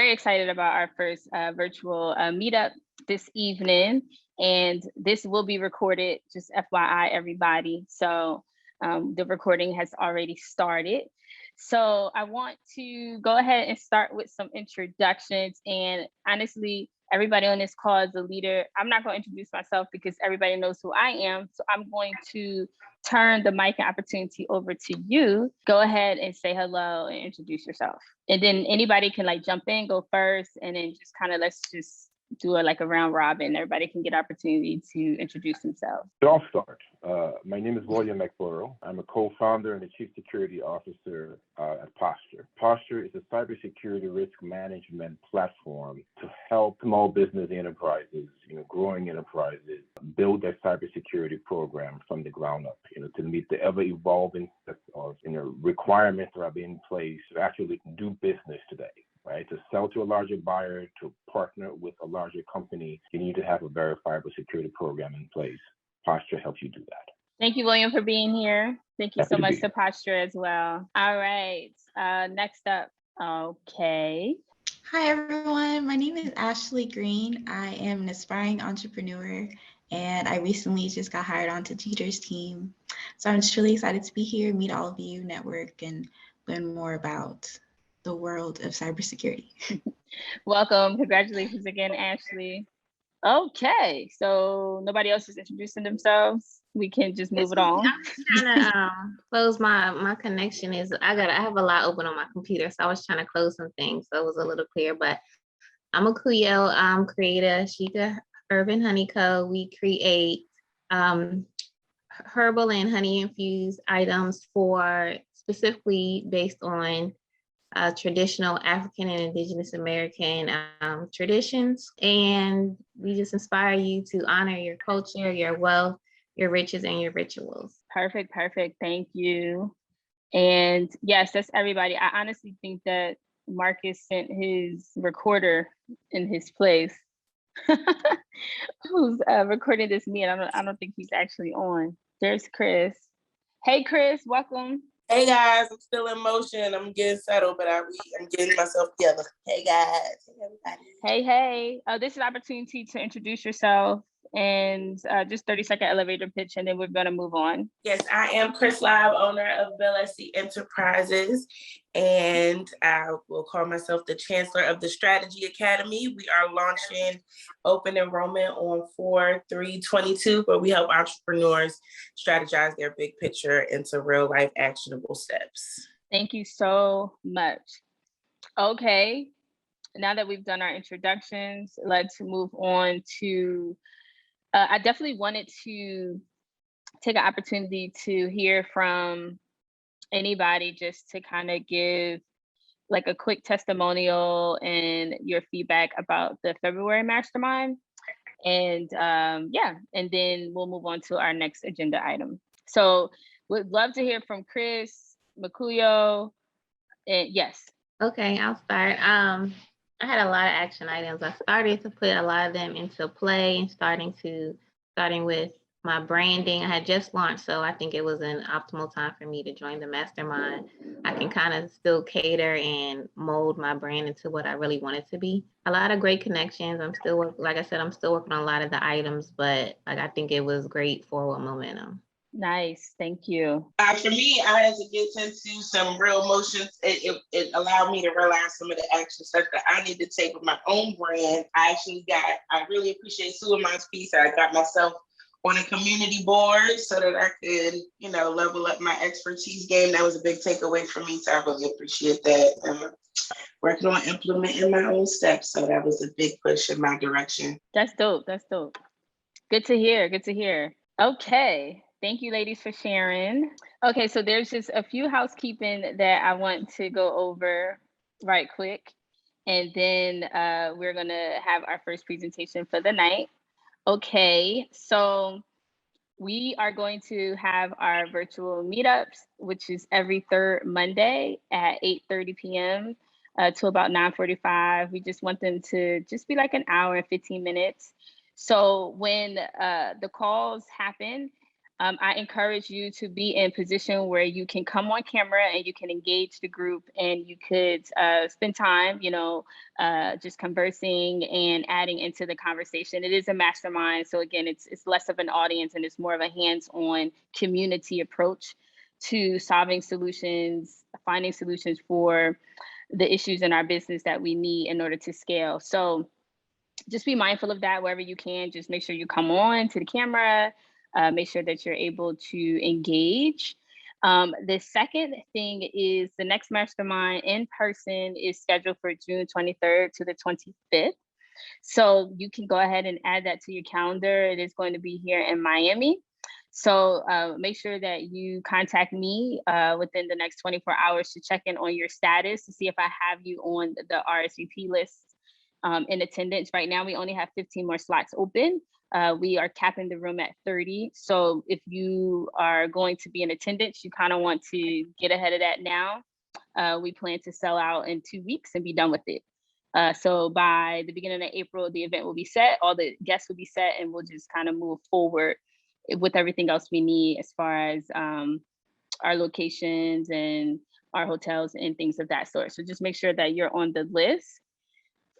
very excited about our first virtual meetup this evening, and this will be recorded, just FYI, everybody. So the recording has already started. So I want to go ahead and start with some introductions. And honestly, everybody on this call is a leader. I'm not going to introduce myself because everybody knows who I am. So I'm going to turn the mic and opportunity over to you. Go ahead and say hello and introduce yourself. And then anybody can like jump in, go first, and then just kind of let's just do a round robin. Everybody can get opportunity to introduce themselves. So I'll start. My name is William McBorrough. I'm a co-founder and the chief security officer at Posture. Posture is a cybersecurity risk management platform to help small business enterprises, growing enterprises, build their cybersecurity program from the ground up, to meet the ever-evolving set of requirements that are in place to actually do business today. Right? To sell to a larger buyer, to partner with a larger company, you need to have a verifiable security program in place. Posture helps you do that. Thank you, William, for being here. Thank you so much to Posture as well. All right, next up, okay. Hi, everyone. My name is Ashley Green. I am an aspiring entrepreneur, and I recently just got hired onto Jeter's team. So I'm just really excited to be here, meet all of you, network, and learn more about the world of cybersecurity. Welcome. Congratulations again, Ashley. Okay, so nobody else is introducing themselves. We can just move it on. I'm trying to close my connection. I have a lot open on my computer, so I was trying to close some things so it was a little clear. But I'm a Kuyo creator, Sheikah Urban Honey Co. We create herbal and honey infused items for specifically based on traditional African and Indigenous American traditions. And we just inspire you to honor your culture, your wealth, your riches, and your rituals. Perfect. Thank you. And yes, that's everybody. I honestly think that Marcus sent his recorder in his place. Who's recording this meeting? I don't think he's actually on. There's Chris. Hey, Chris, welcome. Hey guys, I'm still in motion. I'm getting settled, but I'm getting myself together. Hey guys, hey everybody. Hey. This is an opportunity to introduce yourself and just 30-second elevator pitch, and then we're gonna move on. Yes, I am Chris Live, owner of Bell SC Enterprises, and I will call myself the Chancellor of the Strategy Academy. We are launching open enrollment on 4/3/22, where we help entrepreneurs strategize their big picture into real life actionable steps. Thank you so much. Okay, now that we've done our introductions, let's move on to, I definitely wanted to take an opportunity to hear from anybody just to kind of give like a quick testimonial and your feedback about the February Mastermind. And and then we'll move on to our next agenda item. So would love to hear from Chris, McBorrough, and yes. Okay, I'll start. I had a lot of action items. I started to put a lot of them into play and starting with my branding. I had just launched, so I think it was an optimal time for me to join the mastermind. I can kind of still cater and mold my brand into what I really want it to be. A lot of great connections. I'm still working on a lot of the items, but I think it was great forward momentum. Nice, thank you. For me, I had to get into some real motions. It allowed me to realize some of the action steps that I need to take with my own brand. I really appreciate Suleiman's piece. I got myself on a community board so that I could, level up my expertise game. That was a big takeaway for me. So I really appreciate that. Working on implementing my own steps. So that was a big push in my direction. That's dope. Good to hear. Okay. Thank you, ladies, for sharing. Okay, so there's just a few housekeeping that I want to go over right quick. And then we're going to have our first presentation for the night. Okay, so we are going to have our virtual meetups, which is every third Monday at 8:30 p.m. To about 9:45. We just want them to just be like an hour and 15 minutes. So when the calls happen, I encourage you to be in position where you can come on camera and you can engage the group and you could spend time, just conversing and adding into the conversation. It is a mastermind. So again, it's less of an audience and it's more of a hands-on community approach to solving solutions, finding solutions for the issues in our business that we need in order to scale. So just be mindful of that wherever you can. Just make sure you come on to the camera, make sure that you're able to engage. The second thing is the next mastermind in person is scheduled for June 23rd to the 25th. So you can go ahead and add that to your calendar. It is going to be here in Miami. So make sure that you contact me within the next 24 hours to check in on your status to see if I have you on the RSVP list in attendance. Right now, we only have 15 more slots open. We are capping the room at 30. So if you are going to be in attendance, you kind of want to get ahead of that now. We plan to sell out in 2 weeks and be done with it. So by the beginning of April, the event will be set, all the guests will be set, and we'll just kind of move forward with everything else we need as far as our locations and our hotels and things of that sort. So just make sure that you're on the list.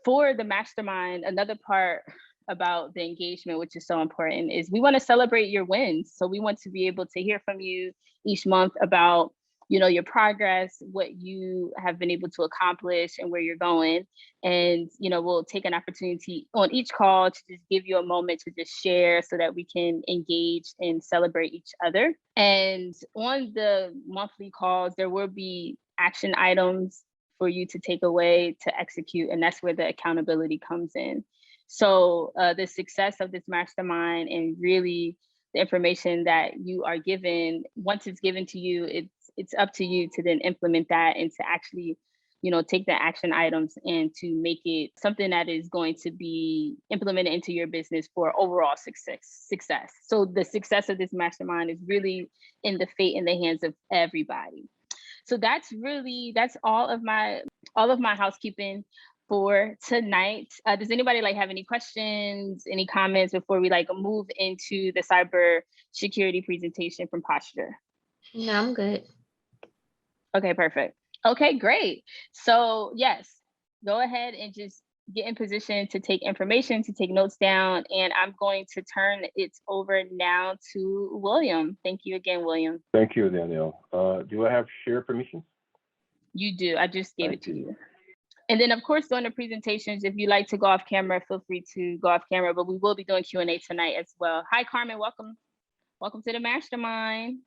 For the mastermind, another part about the engagement, which is so important, is we want to celebrate your wins. So we want to be able to hear from you each month about, your progress, what you have been able to accomplish and where you're going. And, we'll take an opportunity on each call to just give you a moment to just share so that we can engage and celebrate each other. And on the monthly calls, there will be action items for you to take away to execute. And that's where the accountability comes in. So the success of this mastermind and really the information that you are given, once it's given to you, it's up to you to then implement that and to actually, take the action items and to make it something that is going to be implemented into your business for overall success. So the success of this mastermind is really in the fate in the hands of everybody. So that's all of my housekeeping for tonight. Does anybody have any questions, any comments before we move into the cyber security presentation from Posture? No, I'm good. Okay, perfect. Okay, great. So yes, go ahead and just get in position to take information, to take notes down, and I'm going to turn it over now to William. Thank you again, William. Thank you, Danielle. Do I have share permissions? You do. I just gave it to you. And then, of course, during the presentations, if you like to go off camera, feel free to go off camera, but we will be doing Q&A tonight as well. Hi, Carmen. Welcome. Welcome to the mastermind.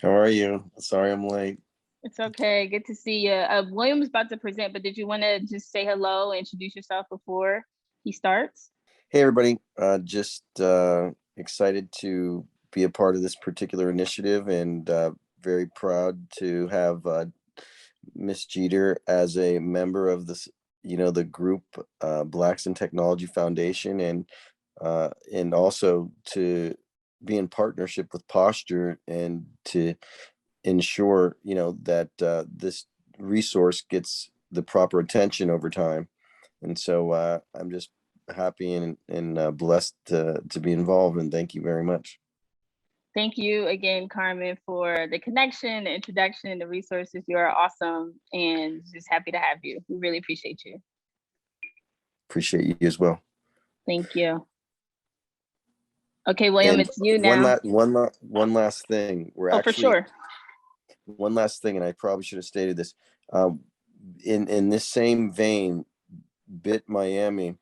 How are you? Sorry I'm late. It's okay. Good to see you. William's about to present, but did you want to just say hello, introduce yourself before he starts? Hey, everybody. Just excited to be a part of this particular initiative and very proud to have Miss Jeter as a member of this, the group Blacks in Technology Foundation, and also to be in partnership with Posture and to ensure, that this resource gets the proper attention over time. And so I'm just happy and blessed to be involved, and thank you very much. Thank you again, Carmen, for the connection, the introduction, the resources. You are awesome, and just happy to have you. We really appreciate you. Appreciate you as well. Thank you. Okay, William, and it's you now. One last thing. For sure. One last thing, and I probably should have stated this. In this same vein, BIT Miami,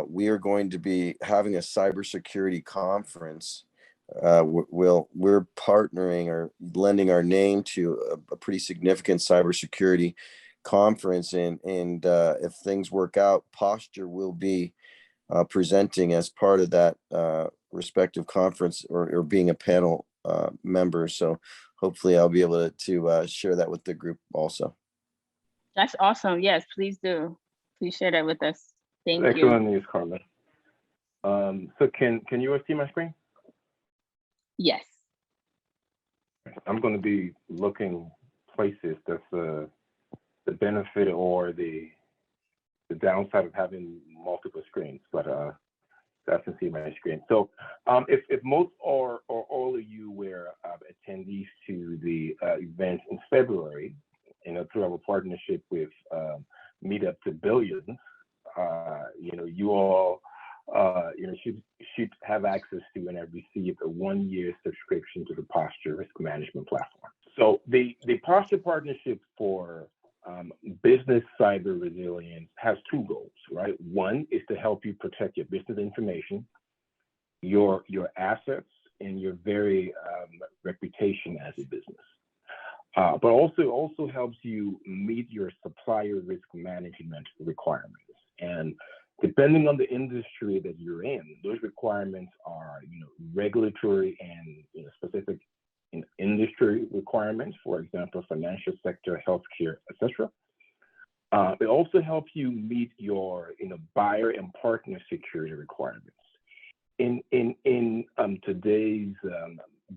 we are going to be having a cybersecurity conference. We're partnering or lending our name to a pretty significant cybersecurity conference, and if things work out, Posture will be presenting as part of that respective conference or being a panel member. So hopefully I'll be able to share that with the group also. That's awesome. Yes, please do. Please share that with us. Thank you. Excellent news, Carmen. So can you see my screen? Yes. I'm going to be looking places. That's the benefit or the downside of having multiple screens, but I can see my screen. So if most or all of event in February, through our partnership with Meet Up to Billions. You all, should have access to and have received a 1-year subscription to the Posture Risk Management Platform. So the Posture Partnership for business cyber resilience has 2 goals, right? One is to help you protect your business information, your assets, and your very reputation as a business. But also helps you meet your supplier risk management requirements. And depending on the industry that you're in, those requirements are, regulatory and specific industry requirements. For example, financial sector, healthcare, etc. It also helps you meet your, buyer and partner security requirements. In today's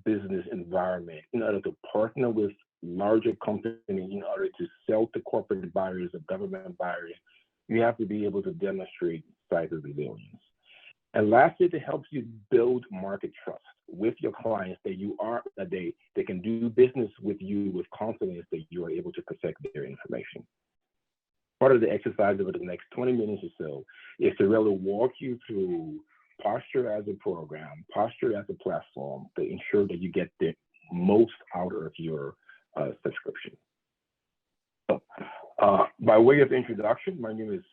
business environment, in order to partner with larger companies, in order to sell to corporate buyers or government buyers, you have to be able to demonstrate cyber resilience. And lastly, it helps you build market trust with your clients that they can do business with you with confidence that you are able to protect their information. Part of the exercise over the next 20 minutes or so is to really walk you through Posture as a program, Posture as a platform to ensure that you get the most out of your subscription. So, by way of introduction, my name is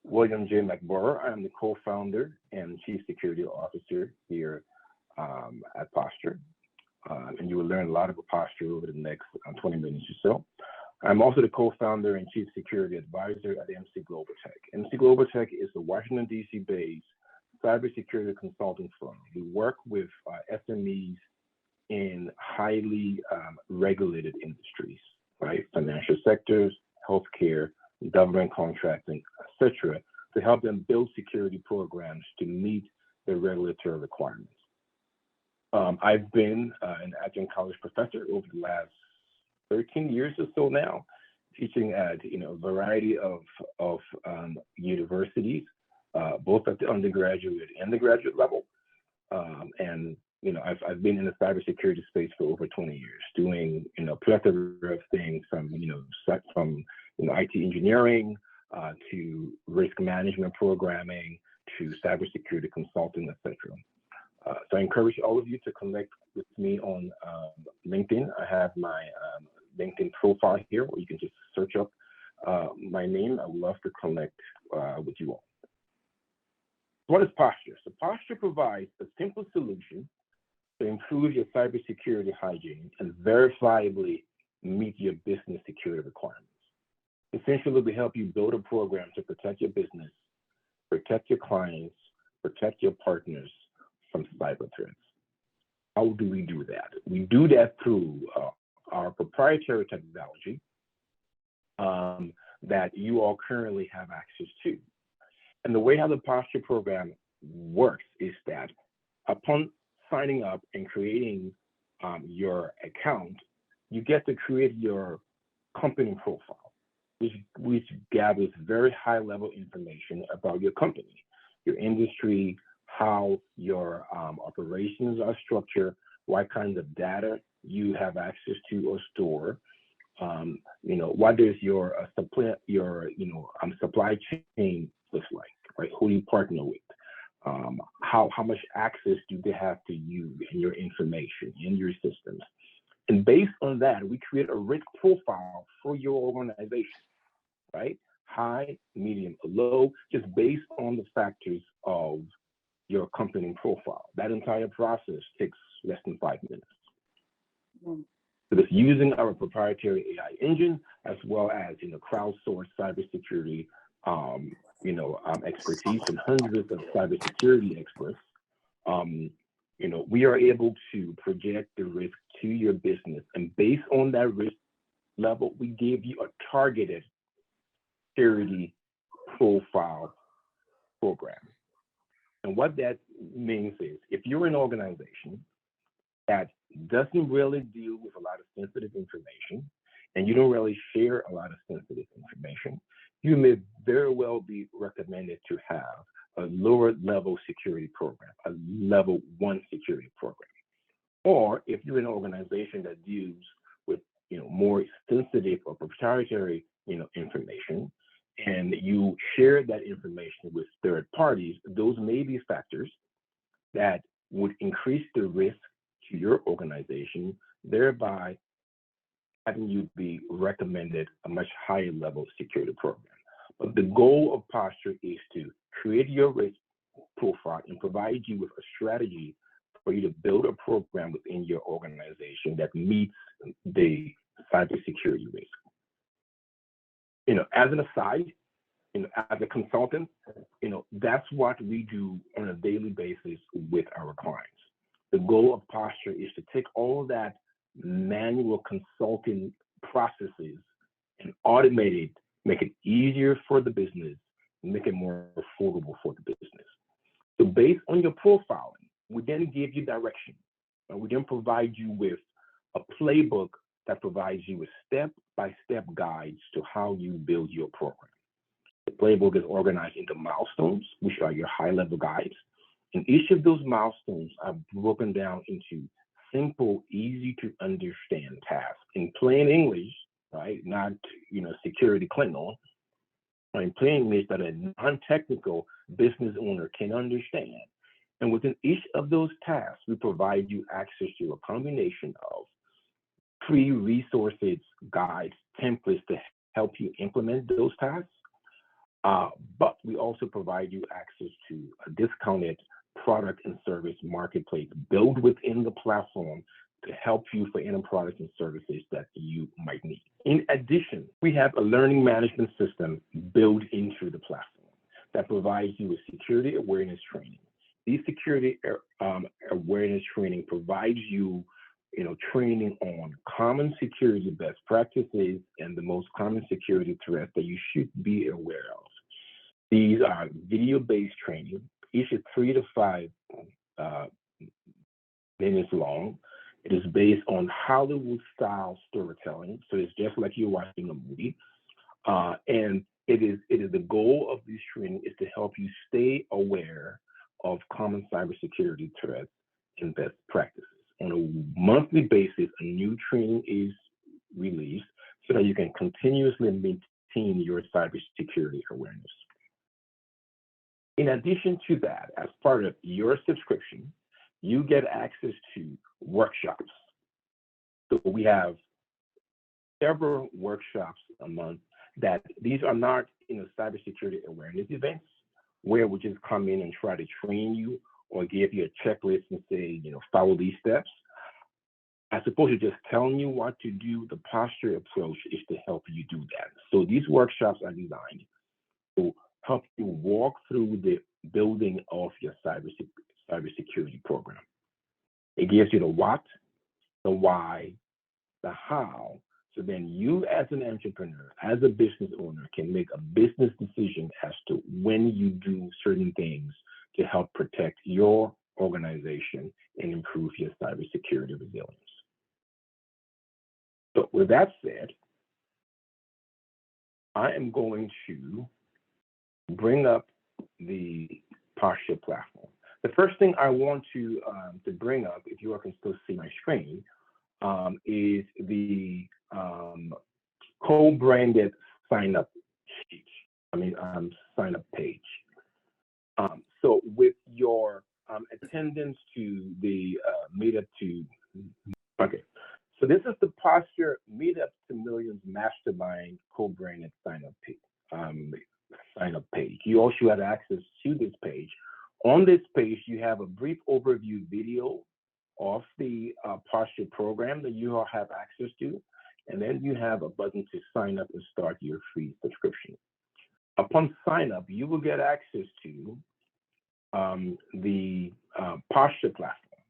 William J. McBorrough. I am the co-founder and chief security officer here at Posture. And you will learn a lot about Posture over the next 20 minutes or so. I'm also the co-founder and chief security advisor at MC Global Tech. MC Global Tech is a Washington, D.C. based cybersecurity consulting firm. We work with SMEs in highly regulated industries, right? Financial sectors, healthcare, government contracting, etc., to help them build security programs to meet the regulatory requirements. I've been an adjunct college professor over the last 13 years or so now, teaching at a variety of universities, both at the undergraduate and the graduate level. And I've been in the cybersecurity space for over 20 years, doing a plethora of things from IT engineering to risk management programming to cybersecurity consulting, etc. So I encourage all of you to connect with me on LinkedIn. I have my LinkedIn profile here, where you can just search up my name. I would love to connect with you all. What is Posture? So Posture provides a simple solution to improve your cybersecurity hygiene and verifiably meet your business security requirements. Essentially, we help you build a program to protect your business, protect your clients, protect your partners from cyber threats. How do we do that? We do that through our proprietary technology that you all currently have access to. And the way how the Posture program works is that upon signing up and creating your account, you get to create your company profile, which gathers very high level information about your company, your industry, how your operations are structured, what kinds of data you have access to or store, what does your supply chain look like, right? Who do you partner with? How much access do they have to you and your information in your systems? And based on that, we create a risk profile for your organization, right? High, medium, or low, just based on the factors of your company profile. That entire process takes less than 5 minutes. So it's using our proprietary AI engine, as well as crowdsourced cybersecurity expertise and hundreds of cybersecurity experts. We are able to project the risk to your business, and based on that risk level, we give you a targeted security profile program. And what that means is, if you're an organization that doesn't really deal with a lot of sensitive information, and you don't really share a lot of sensitive information, you may very well be recommended to have a lower level security program, a level 1 security program. Or if you're an organization that deals with more sensitive or proprietary, information, and you share that information with third parties, those may be factors that would increase the risk to your organization, thereby having you be recommended a much higher level security program. But the goal of Posture is to create your risk profile and provide you with a strategy for you to build a program within your organization that meets the cybersecurity risk. As an aside, as a consultant, that's what we do on a daily basis with our clients. The goal of Posture is to take all that manual consulting processes and automate it, make it easier for the business, and make it more affordable for the business. So based on your profiling, we then give you direction. And we then provide you with a playbook that provides you with step-by-step guides to how you build your program. The playbook is organized into milestones, which are your high-level guides. And each of those milestones are broken down into simple, easy-to-understand tasks in plain English, right? Not, security Klingon, or in plain English that a non-technical business owner can understand. And within each of those tasks, we provide you access to a combination of free resources, guides, templates to help you implement those tasks. But we also provide you access to a discounted product and service marketplace built within the platform to help you for any products and services that you might need. In addition, we have a learning management system built into the platform that provides you with security awareness training. These security awareness training provides you, training on common security best practices and the most common security threats that you should be aware of. These are video-based training. Each is 3 to 5 minutes long. It is based on Hollywood-style storytelling, so it's just like you're watching a movie. And it is the goal of this training is to help you stay aware of common cybersecurity threats and best practices. On a monthly basis, a new training is released so that you can continuously maintain your cybersecurity awareness. In addition to that, as part of your subscription, you get access to workshops. So we have several workshops a month that these are not, cybersecurity awareness events where we just come in and try to train you or give you a checklist and say, follow these steps. As opposed to just telling you what to do, the Posture approach is to help you do that. So these workshops are designed to help you walk through the building of your cybersecurity program. It gives you the what, the why, the how, so then you as an entrepreneur, as a business owner, can make a business decision as to when you do certain things to help protect your organization and improve your cybersecurity resilience. So with that said, I am going to bring up the Posture platform. The first thing I want to bring up, if you all can still see my screen, is the co-branded sign-up page. So with your attendance to the meetup okay. So this is the Posture Meetup to Millions Mastermind co-branded sign-up page. You also have access to this page. On this page, you have a brief overview video of the Posture program that you all have access to, and then you have a button to sign up and start your free subscription. Upon sign up, you will get access to the Posture platform.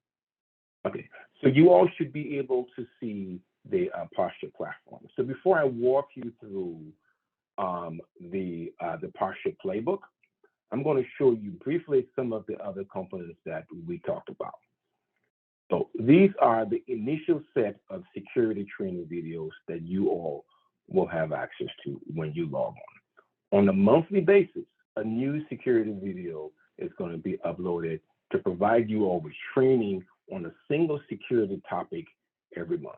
Okay, so you all should be able to see the Posture platform. So before I walk you through the Posture playbook, I'm going to show you briefly some of the other components that we talked about. So these are the initial set of security training videos that you all will have access to when you log on. On a monthly basis, a new security video is going to be uploaded to provide you all with training on a single security topic every month.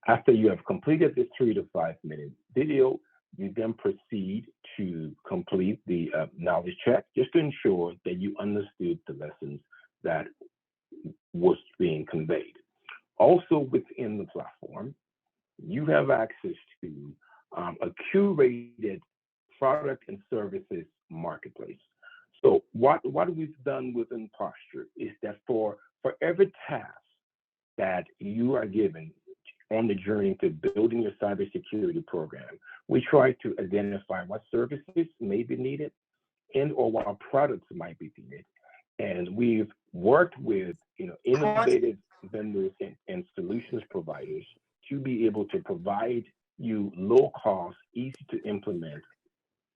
After you have completed this 3 to 5 minute video, you then proceed to complete the knowledge check just to ensure that you understood the lessons that was being conveyed. Also within the platform, you have access to a curated product and services marketplace. So what we've done within Posture is that for every task that you are given on the journey to building your cybersecurity program, we try to identify what services may be needed and or what products might be needed. And we've worked with innovative vendors and solutions providers to be able to provide you low cost, easy to implement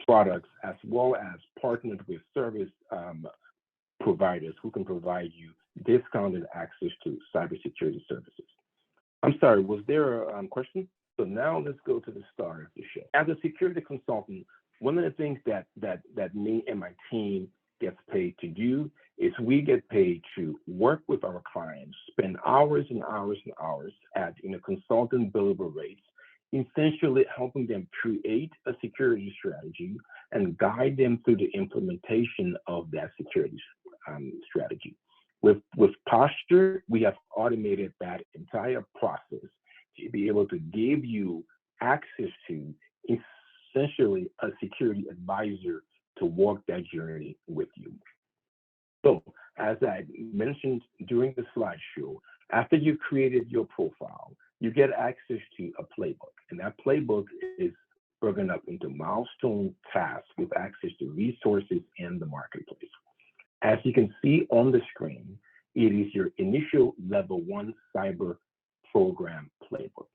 products, as well as partnered with service providers who can provide you discounted access to cybersecurity services. I'm sorry, was there a question? So now let's go to the start of the show. As a security consultant, one of the things that me and my team gets paid to do is we get paid to work with our clients, spend hours and hours and hours at consultant billable rates, essentially helping them create a security strategy and guide them through the implementation of that security strategy. With Posture, we have automated that entire process to be able to give you access to essentially a security advisor to walk that journey with you. So as I mentioned during the slideshow, after you've created your profile, you get access to a playbook, and that playbook is broken up into milestone tasks with access to resources in the marketplace. As you can see on the screen, it is your initial level 1 cyber program playbook.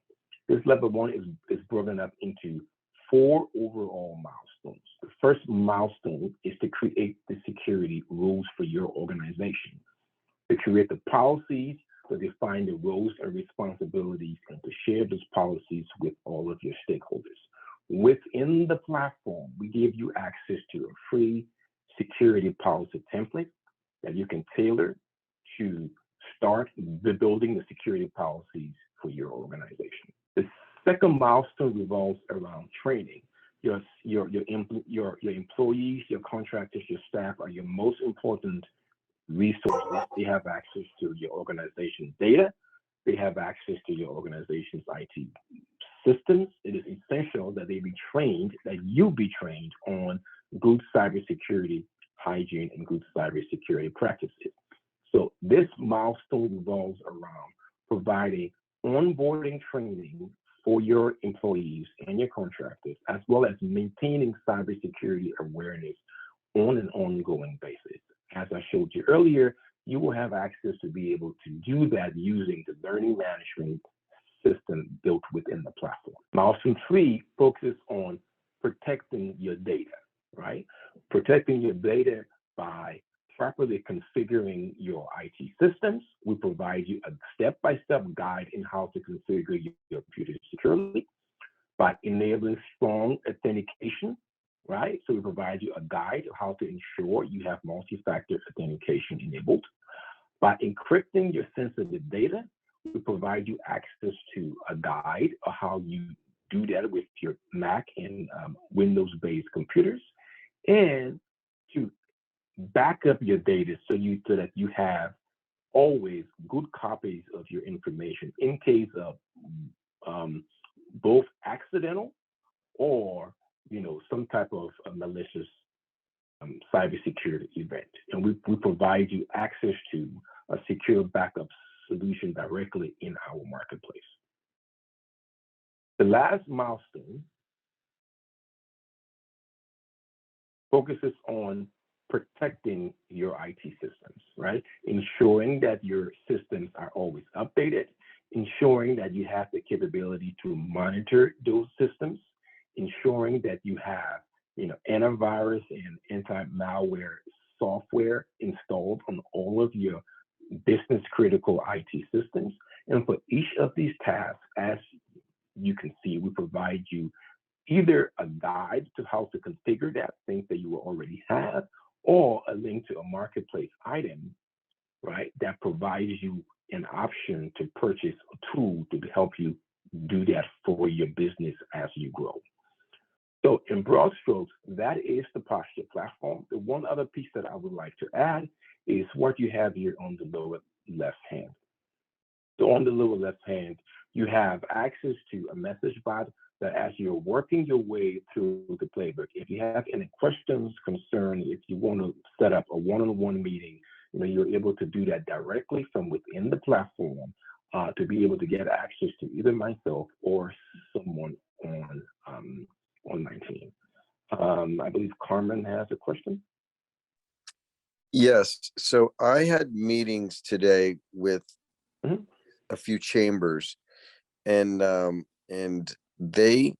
This level 1 is broken up into 4 overall milestones. The first milestone is to create the security rules for your organization, to create the policies, to define the roles and responsibilities, and to share those policies with all of your stakeholders. Within the platform, we give you access to a free security policy template that you can tailor to start building the security policies for your organization. The second milestone revolves around training. Your employees, your contractors, your staff are your most important resources. They have access to your organization's data. They have access to your organization's IT systems. It is essential that they be trained, that you be trained on good cybersecurity hygiene and good cybersecurity practices. So this milestone revolves around providing onboarding training for your employees and your contractors, as well as maintaining cybersecurity awareness on an ongoing basis. As I showed you earlier, you will have access to be able to do that using the learning management system built within the platform. Milestone 3 focuses on protecting your data, right? Protecting your data by properly configuring your IT systems. We provide you a step-by-step guide in how to configure your computer securely by enabling strong authentication, right? So we provide you a guide of how to ensure you have multi-factor authentication enabled. By encrypting your sensitive data, we provide you access to a guide of how you do that with your Mac and Windows-based computers, and to back up your data so that you have always good copies of your information in case of both accidental or some type of malicious cybersecurity event. And we provide you access to a secure backup solution directly in our marketplace. The last milestone focuses on protecting your IT systems, right? Ensuring that your systems are always updated, ensuring that you have the capability to monitor those systems, ensuring that you have, antivirus and anti-malware software installed on all of your business critical IT systems. And for each of these tasks, as you can see, we provide you either a guide to how to configure that, things that you will already have, or a link to a marketplace item, right, that provides you an option to purchase a tool to help you do that for your business as you grow. So in broad strokes, that is the posture platform. The one other piece that I would like to add is what you have here on the lower left hand. So on the lower left hand, you have access to a message bot that as you're working your way through the playbook, if you have any questions, concerns, if you want to set up a one-on-one meeting, you're able to do that directly from within the platform to be able to get access to either myself or someone on my team. I believe Carmen has a question. Yes. So I had meetings today with a few chambers, and they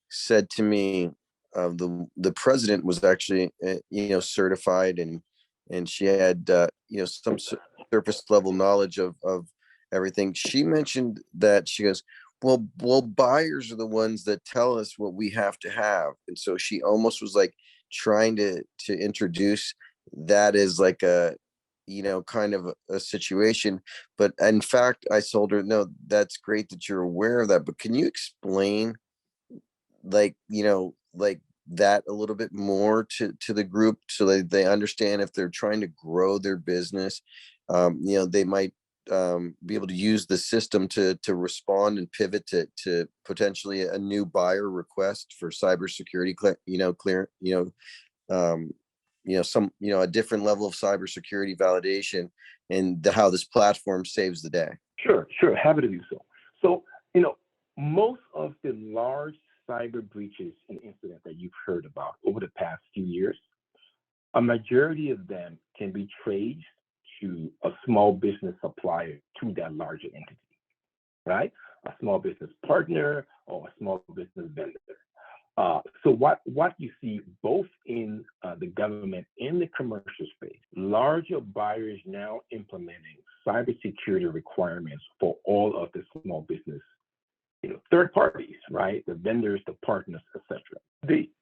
said to me, the president was actually certified, and she had some surface level knowledge of everything. She mentioned that she goes, well, buyers are the ones that tell us what we have to have, and so she almost was like trying to introduce that as like a kind of a situation. But in fact, I told her, no, that's great that you're aware of that, but can you explain like that a little bit more to the group so that they understand if they're trying to grow their business, they might be able to use the system to respond and pivot to potentially a new buyer request for cybersecurity a different level of cybersecurity validation, and how this platform saves the day. Sure, happy to do so. So, most of the large cyber breaches and incidents that you've heard about over the past few years, a majority of them can be traced to a small business supplier to that larger entity, right? A small business partner or a small business vendor. So what you see both in the government and the commercial space, larger buyers now implementing cybersecurity requirements for all of the small business, third parties, right? The vendors, the partners, etc.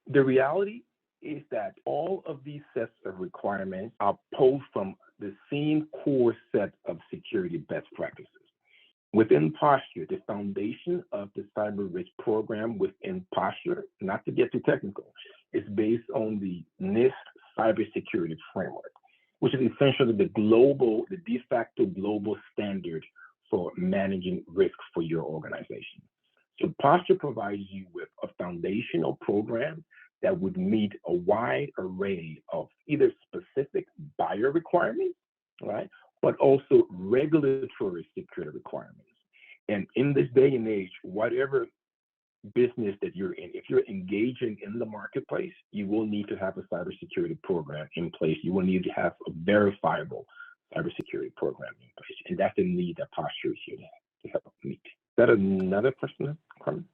The reality is that all of these sets of requirements are pulled from the same core set of security best practices. Within Posture, the foundation of the cyber risk program within Posture, not to get too technical, is based on the NIST cybersecurity framework, which is essentially the de facto global standard for managing risk for your organization. So Posture provides you with a foundational program that would meet a wide array of either specific buyer requirements, right, but also regulatory security requirements. And in this day and age, whatever business that you're in, if you're engaging in the marketplace, you will need to have a cybersecurity program in place. You will need to have a verifiable cybersecurity program in place. And that's the need that Posture is here to help meet. Is that another question, Carmen?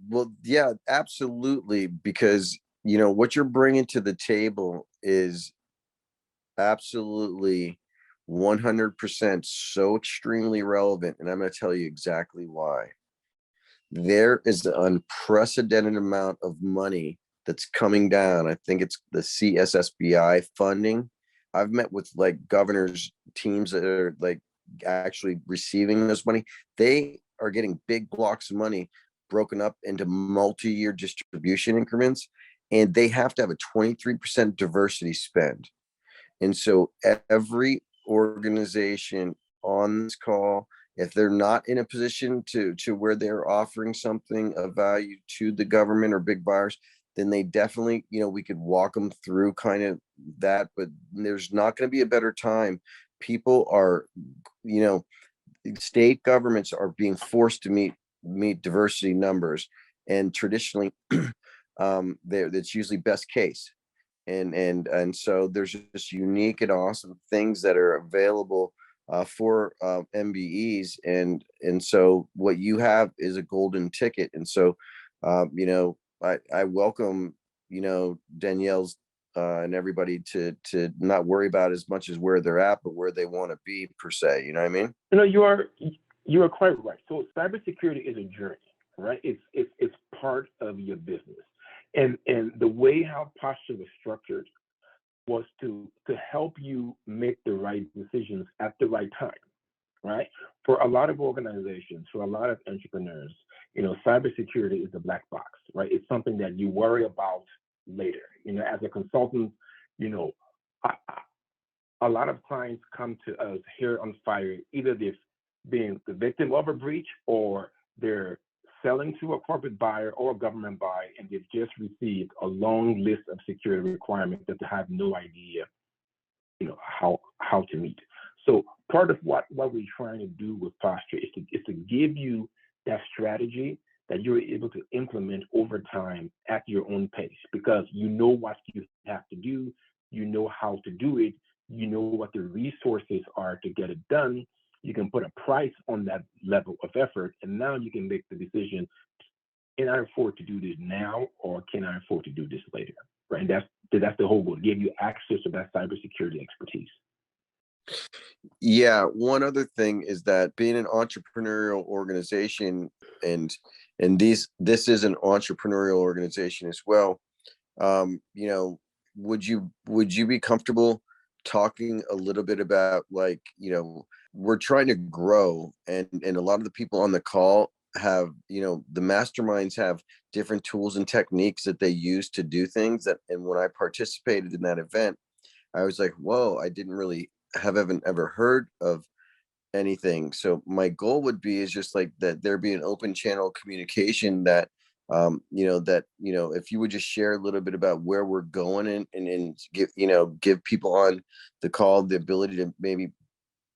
Well, yeah, absolutely. Because, what you're bringing to the table is absolutely 100% so extremely relevant. And I'm going to tell you exactly why. There is an unprecedented amount of money that's coming down. I think it's the CSSBI funding. I've met with like governors' teams that are like actually receiving this money. They are getting big blocks of money broken up into multi-year distribution increments, and they have to have a 23% diversity spend. And so every organization on this call, if they're not in a position to where they're offering something of value to the government or big buyers, then they definitely, we could walk them through kind of that, but there's not going to be a better time. People are, state governments are being forced to meet diversity numbers, and traditionally that's usually best case. And so there's just unique and awesome things that are available for MBEs, and so what you have is a golden ticket. And so I welcome Danielle's and everybody to not worry about as much as where they're at, but where they want to be per se. You know what I mean? You are quite right. So cybersecurity is a journey, right? It's part of your business. And the way how Posture was structured was to help you make the right decisions at the right time, right? For a lot of organizations, for a lot of entrepreneurs, cybersecurity is a black box, right? It's something that you worry about later. As a consultant, I, a lot of clients come to us here on Fire, either they've been the victim of a breach or they're selling to a corporate buyer or a government buyer, and they've just received a long list of security requirements that they have no idea, how to meet. So part of what we're trying to do with Posture is to give you that strategy that you're able to implement over time at your own pace, because you know what you have to do, you know how to do it, you know what the resources are to get it done. You can put a price on that level of effort, and now you can make the decision: can I afford to do this now, or can I afford to do this later? Right, and that's the whole goal: give you access to that cybersecurity expertise. Yeah, one other thing is that being an entrepreneurial organization, and this is an entrepreneurial organization as well. Would you be comfortable talking a little bit about, like, we're trying to grow, and a lot of the people on the call have, the masterminds have different tools and techniques that they use to do things that, and when I participated in that event, I was like, whoa, I didn't really haven't ever heard of anything. So my goal would be is just like that there be an open channel communication that if you would just share a little bit about where we're going, and give people on the call the ability to maybe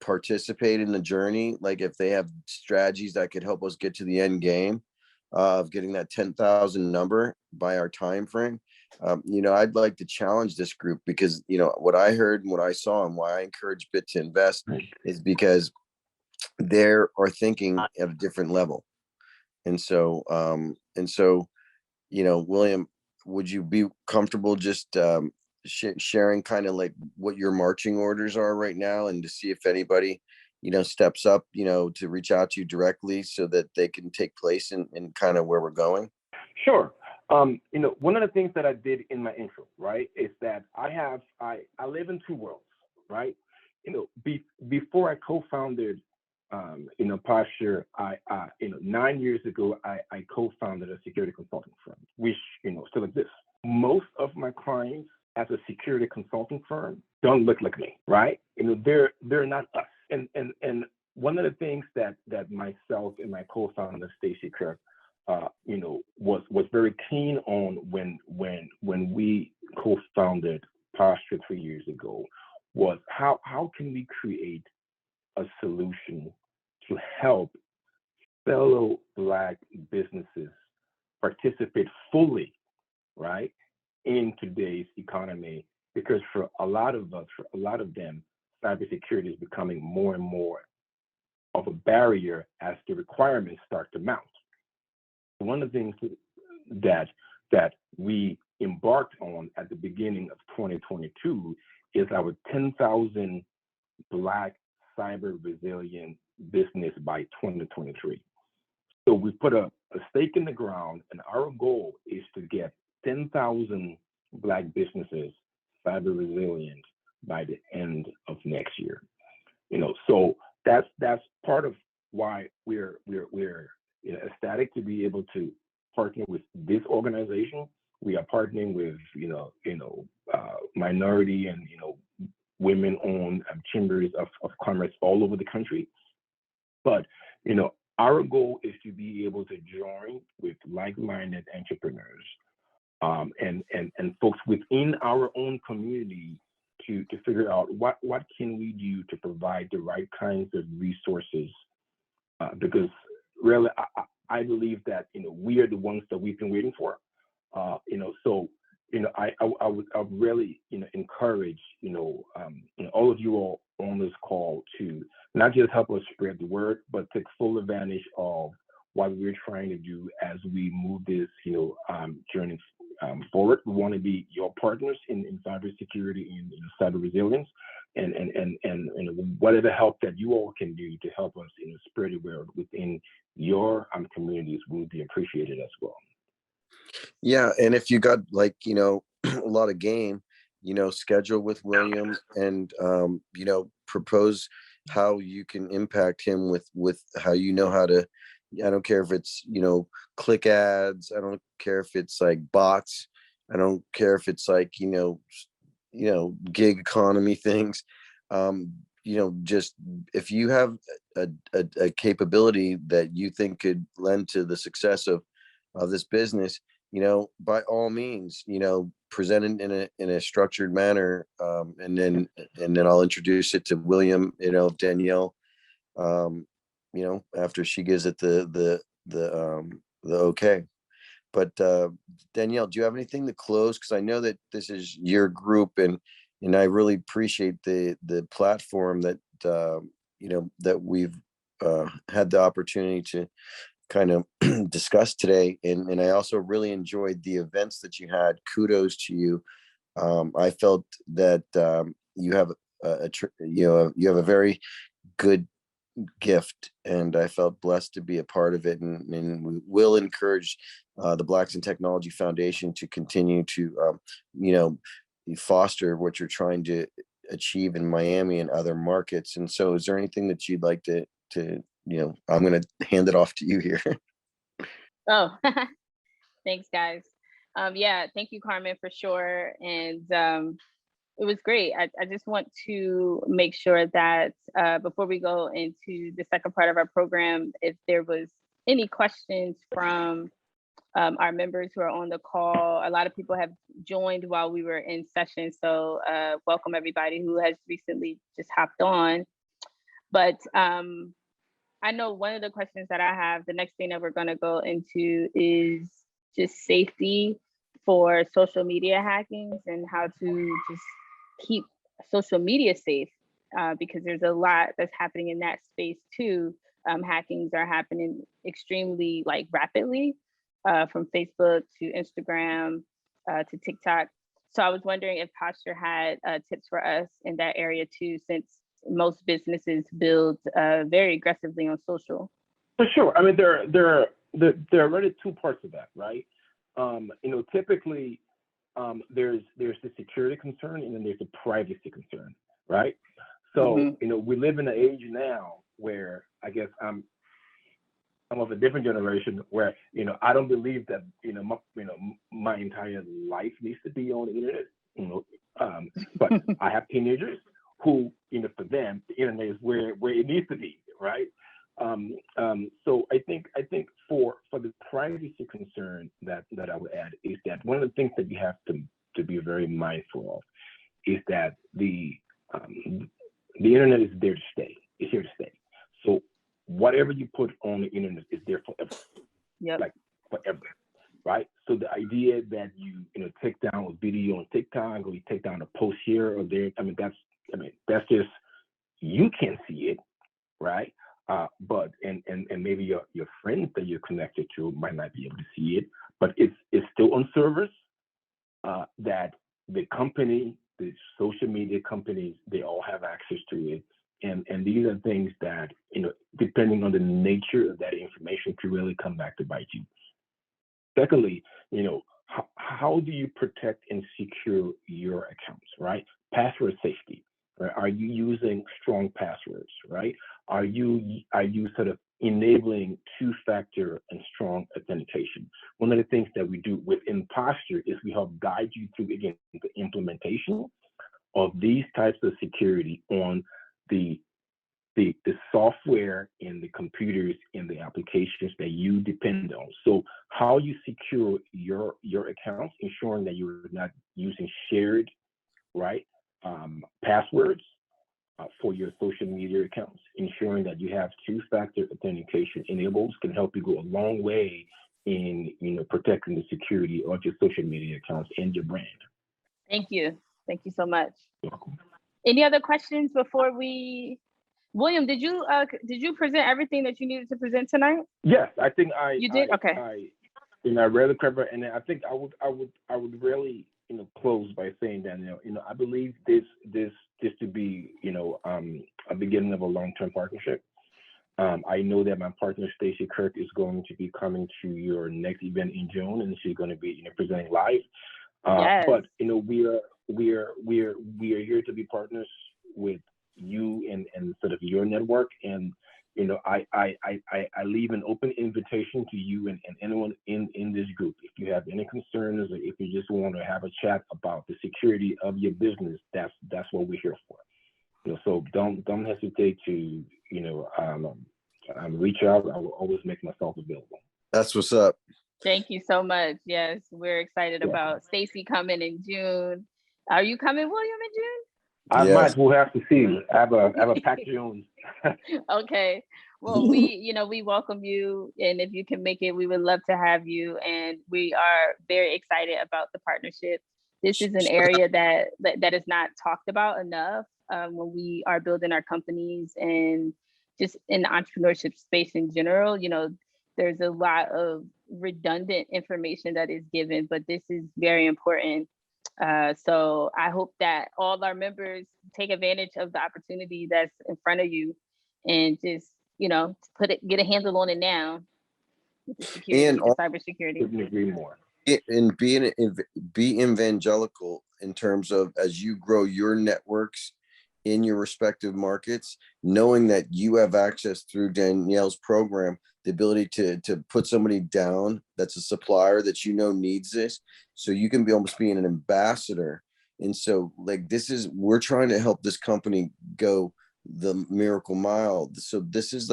participate in the journey, like if they have strategies that could help us get to the end game of getting that 10,000 number by our time frame. I'd like to challenge this group, because what I heard and what I saw, and why I encourage Bit to invest, is because they are thinking at a different level. And so William, would you be comfortable just sharing kind of like what your marching orders are right now, and to see if anybody steps up to reach out to you directly so that they can take place in kind of where we're going? Sure. One of the things that I did in my intro, right, is that I live in two worlds, right? Before I co-founded Posture, 9 years ago, I co-founded a security consulting firm, which still exists. Most of my clients as a security consulting firm don't look like me, right? They're not us. And one of the things that myself and my co-founder Stacy Kirk, was very keen on when we co-founded Posture 3 years ago, was how can we create a solution to help fellow Black businesses participate fully, right, in today's economy? Because for a lot of them, cybersecurity is becoming more and more of a barrier as the requirements start to mount. One of the things that we embarked on at the beginning of 2022 is our 10,000 Black cyber resilient business by 2023. So we put a stake in the ground, and our goal is to get 10,000 Black businesses cyber resilient by the end of next year. So that's part of why we're ecstatic to be able to partner with this organization. We are partnering with minority and women-owned chambers of commerce all over the country. But our goal is to be able to join with like-minded entrepreneurs and folks within our own community to figure out what can we do to provide the right kinds of resources, because really I believe that we are the ones that we've been waiting for. So I would really encourage all of you all on this call to not just help us spread the word, but take full advantage of what we're trying to do as we move this journey forward. We want to be your partners in cybersecurity and cyber resilience, and whatever help that you all can do to help us spread the word within your communities will be appreciated as well. Yeah, and if you got a lot of game, schedule with William and propose how you can impact him with how you know how to. I don't care if it's, click ads. I don't care if it's like bots. I don't care if it's like, gig economy things. Just if you have a capability that you think could lend to the success of this business, by all means, present it in a structured manner. And then I'll introduce it to William, Danielle, after she gives it the okay. But Danielle, do you have anything to close? Because I know that this is your group, and I really appreciate the platform that that we've had the opportunity to kind of discuss today. And I also really enjoyed the events that you had. Kudos to you. I felt that you have you have a very good gift, and I felt blessed to be a part of it, and we will encourage the Blacks in Technology Foundation to continue to foster what you're trying to achieve in Miami and other markets. And so is there anything that you'd like to I'm going to hand it off to you here. Oh, thanks guys. Yeah, thank you, Carmen, for sure. And it was great. I just want to make sure that before we go into the second part of our program, if there was any questions from our members who are on the call. A lot of people have joined while we were in session. So welcome everybody who has recently just hopped on. But I know one of the questions that I have, the next thing that we're gonna go into is just safety for social media hackings and how to just keep social media safe, because there's a lot that's happening in that space too. Hackings are happening extremely rapidly, from Facebook to Instagram to TikTok. So I was wondering if Posture had tips for us in that area too, since most businesses build very aggressively on social. For sure. I mean, there are really two parts of that, right? Typically there's the security concern, and then there's the privacy concern, right? So we live in an age now where I guess I'm of a different generation where I don't believe that my entire life needs to be on the internet. But I have teenagers who for them the internet is where it needs to be, right? So I think for the privacy concern that I would add is that one of the things that you have to be very mindful of is that the internet is there to stay. It's here to stay. So whatever you put on the internet is there forever. Yep. Like forever, right? So the idea that you take down a video on TikTok, or you take down a post here or there, that's just, you can't see it, right? But maybe your friends that you're connected to might not be able to see it, but it's still on servers that the company, the social media companies, they all have access to it. And these are things that, depending on the nature of that information, could really come back to bite you. Secondly, how do you protect and secure your accounts, right? Password safety, right? Are you using strong passwords, right? Are you sort of enabling two-factor and strong authentication? One of the things that we do within Posture is we help guide you through, again, the implementation of these types of security on the software and the computers and the applications that you depend on. So how you secure your accounts, ensuring that you're not using shared, right, passwords for your social media accounts, ensuring that you have two-factor authentication enabled can help you go a long way in protecting the security of your social media accounts and your brand. Thank you so much. You're welcome. Any other questions before we? William, did you present everything that you needed to present tonight? Yes, I think You did? Okay. I read the cover, and I think I would really close by saying, Danielle, I believe this to be a beginning of a long-term partnership. I know that my partner Stacey Kirk is going to be coming to your next event in June, and she's going to be presenting live. Yes. But we are here to be partners with you and sort of your network. And I leave an open invitation to you and anyone in this group. If you have any concerns, or if you just want to have a chat about the security of your business, that's what we're here for. So don't hesitate to reach out. I will always make myself available. That's what's up. Thank you so much. Yes, we're excited about Stacy coming in June. Are you coming, William, in June? I might. We'll have to see. I have a packed June. Okay. Well, we welcome you, and if you can make it, we would love to have you. And we are very excited about the partnership. This is an area that is not talked about enough when we are building our companies and just in the entrepreneurship space in general. There's a lot of redundant information that is given, but this is very important. So I hope that all our members take advantage of the opportunity that's in front of you, and just get a handle on it now with the security, and the cybersecurity. Couldn't agree more. And be evangelical in terms of, as you grow your networks in your respective markets, knowing that you have access through Danielle's program, the ability to put somebody down that's a supplier that needs this, so you can almost be an ambassador. And so we're trying to help this company go the miracle mile. So this is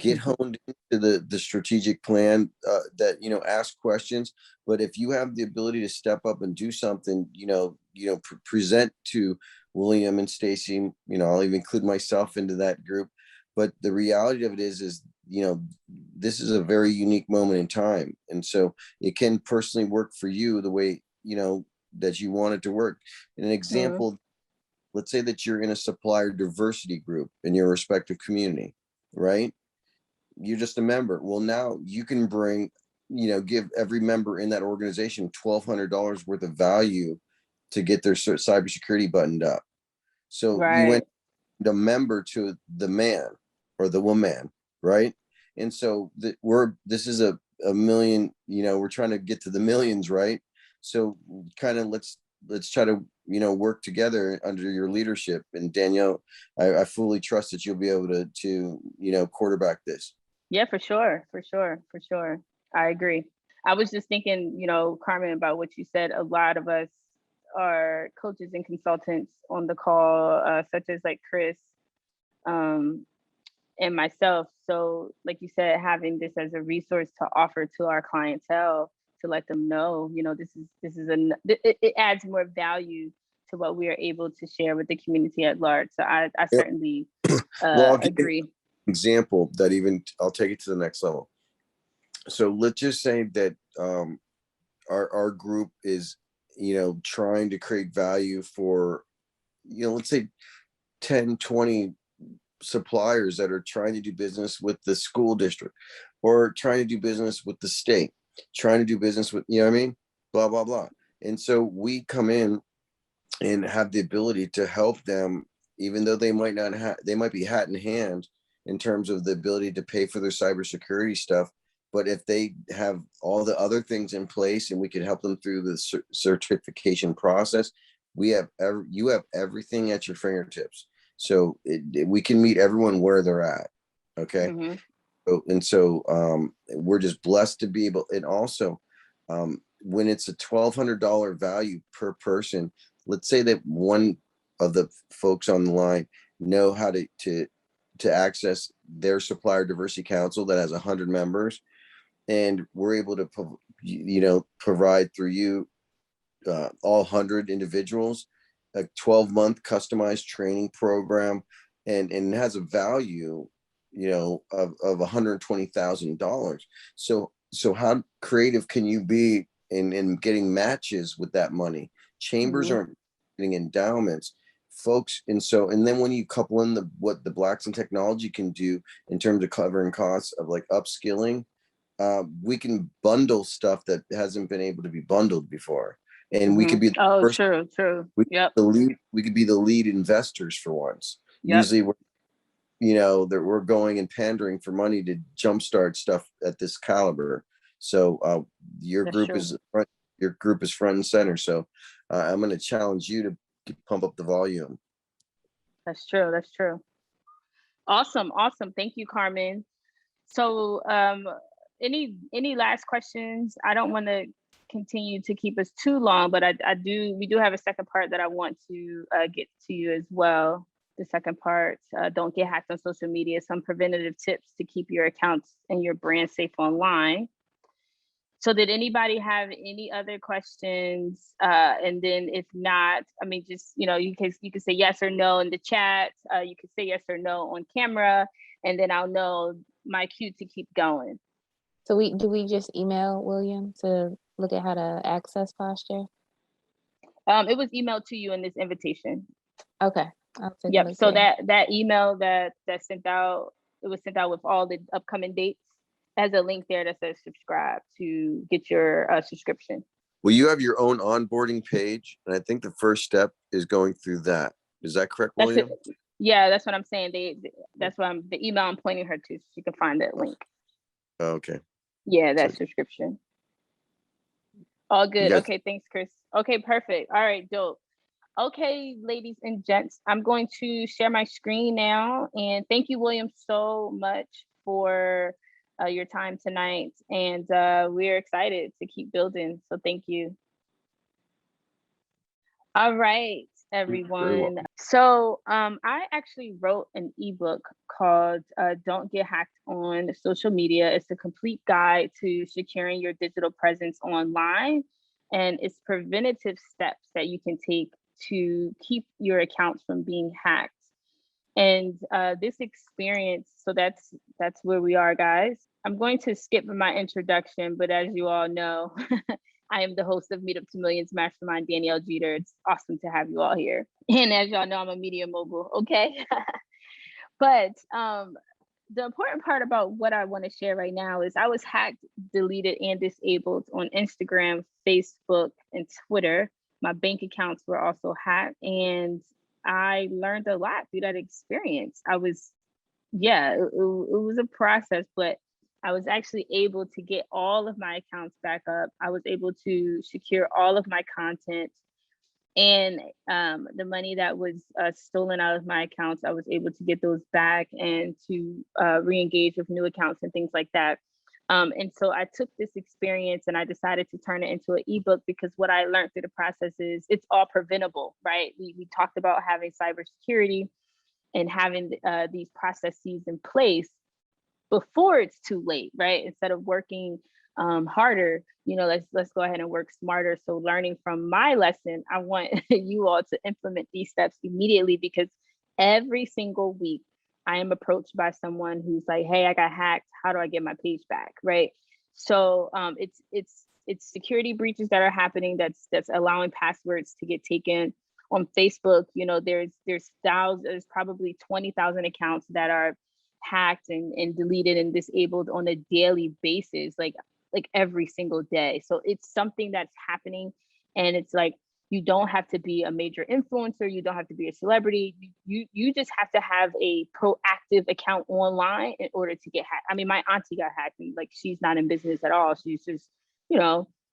get honed into the strategic plan, that ask questions. But if you have the ability to step up and do something, present to William and Stacy, I'll even include myself into that group. But the reality of it is this is a very unique moment in time, and so it can personally work for you the way that you want it to work. And an example, let's say that you're in a supplier diversity group in your respective community, right? You're just a member. Well, now you can bring, give every member in that organization $1,200 worth of value to get their cybersecurity buttoned up. So you went the member to the man or the woman, right? And so this is a million, we're trying to get to the millions, right? So kind of let's try to work together under your leadership. And Danielle, I fully trust that you'll be able to quarterback this. Yeah, for sure. I agree. I was just thinking, Carmen, about what you said. A lot of us are coaches and consultants on the call, such as Chris and myself. So like you said, having this as a resource to offer to our clientele, to let them know, it adds more value to what we are able to share with the community at large. So I certainly agree. Example that I'll take it to the next level. So let's just say that our group is trying to create value for let's say 10, 20 suppliers that are trying to do business with the school district, or trying to do business with the state, trying to do business with blah blah blah. And so we come in and have the ability to help them, even though they might be hat in hand in terms of the ability to pay for their cybersecurity stuff. But if they have all the other things in place and we can help them through the certification process, you have everything at your fingertips. So we can meet everyone where they're at. Okay. Mm-hmm. So we're just blessed to be able, and also when it's a $1,200 value per person, let's say that one of the folks on the line know how to access their supplier diversity council that has 100 members, and we're able to provide through you all 100 individuals a 12-month customized training program, and it has a value of $120,000. So how creative can you be in getting matches with that money? Chambers aren't getting endowments, folks. And then when you couple in what the Blackson technology can do in terms of covering costs of upskilling, we can bundle stuff that hasn't been able to be bundled before. And we could be true. Yep. We could be the lead investors for once. Yep. Usually we're going and pandering for money to jumpstart stuff at this caliber. So your group is front and center. So I'm going to challenge you to pump up the volume. That's true. That's true. Awesome. Awesome. Thank you, Carmen. So any last questions? I don't want to continue to keep us too long, but we do have a second part that I want to get to you as well. The second part, don't get hacked on social media, some preventative tips to keep your accounts and your brand safe online. So did anybody have any other questions? And then if not, I mean, just, you can say yes or no in the chat. You can say yes or no on camera, and then I'll know my cue to keep going. So do we just email William to look at how to access Posture? It was emailed to you in this invitation. Okay. I'll take a Yep. look So there. that email that sent out, it was sent out with all the upcoming dates. Has a link there that says subscribe to get your subscription. Well, you have your own onboarding page, and I think the first step is going through that. Is that correct, William? Yeah, that's what I'm saying. That's what the email I'm pointing her to, so you can find that link. Okay. Yeah, that subscription. All good. Okay, thanks, Chris. Okay, perfect. All right, dope. Okay, ladies and gents, I'm going to share my screen now. And thank you, William, so much for your time tonight. And we're excited to keep building. So thank you. All right, everyone. So I actually wrote an ebook called Don't Get Hacked on Social Media. It's a complete guide to securing your digital presence online. And it's preventative steps that you can take to keep your accounts from being hacked. And this experience, so that's where we are, guys. I'm going to skip my introduction, but as you all know, I am the host of Meetup to Millions Mastermind, Danielle Jeter. It's awesome to have you all here. And as y'all know, I'm a media mogul, okay? But the important part about what I want to share right now is I was hacked, deleted, and disabled on Instagram, Facebook, and Twitter. My bank accounts were also hacked, and I learned a lot through that experience. It was a process, but I was actually able to get all of my accounts back up. I was able to secure all of my content, and the money that was stolen out of my accounts, I was able to get those back and to re-engage with new accounts and things like that. And so I took this experience and I decided to turn it into an ebook, because what I learned through the process is it's all preventable, right? We talked about having cybersecurity and having these processes in place before it's too late, right? Instead of working harder, let's go ahead and work smarter. So learning from my lesson, I want you all to implement these steps immediately, because every single week I am approached by someone who's like, hey, I got hacked. How do I get my page back? Right. So it's security breaches that are happening that's allowing passwords to get taken. On Facebook, there's probably 20,000 accounts that are hacked and deleted and disabled on a daily basis, like every single day. So it's something that's happening, and it's like, you don't have to be a major influencer, you don't have to be a celebrity, you just have to have a proactive account online in order to get hacked. I mean, my auntie got hacked, and like, she's not in business at all. She's just,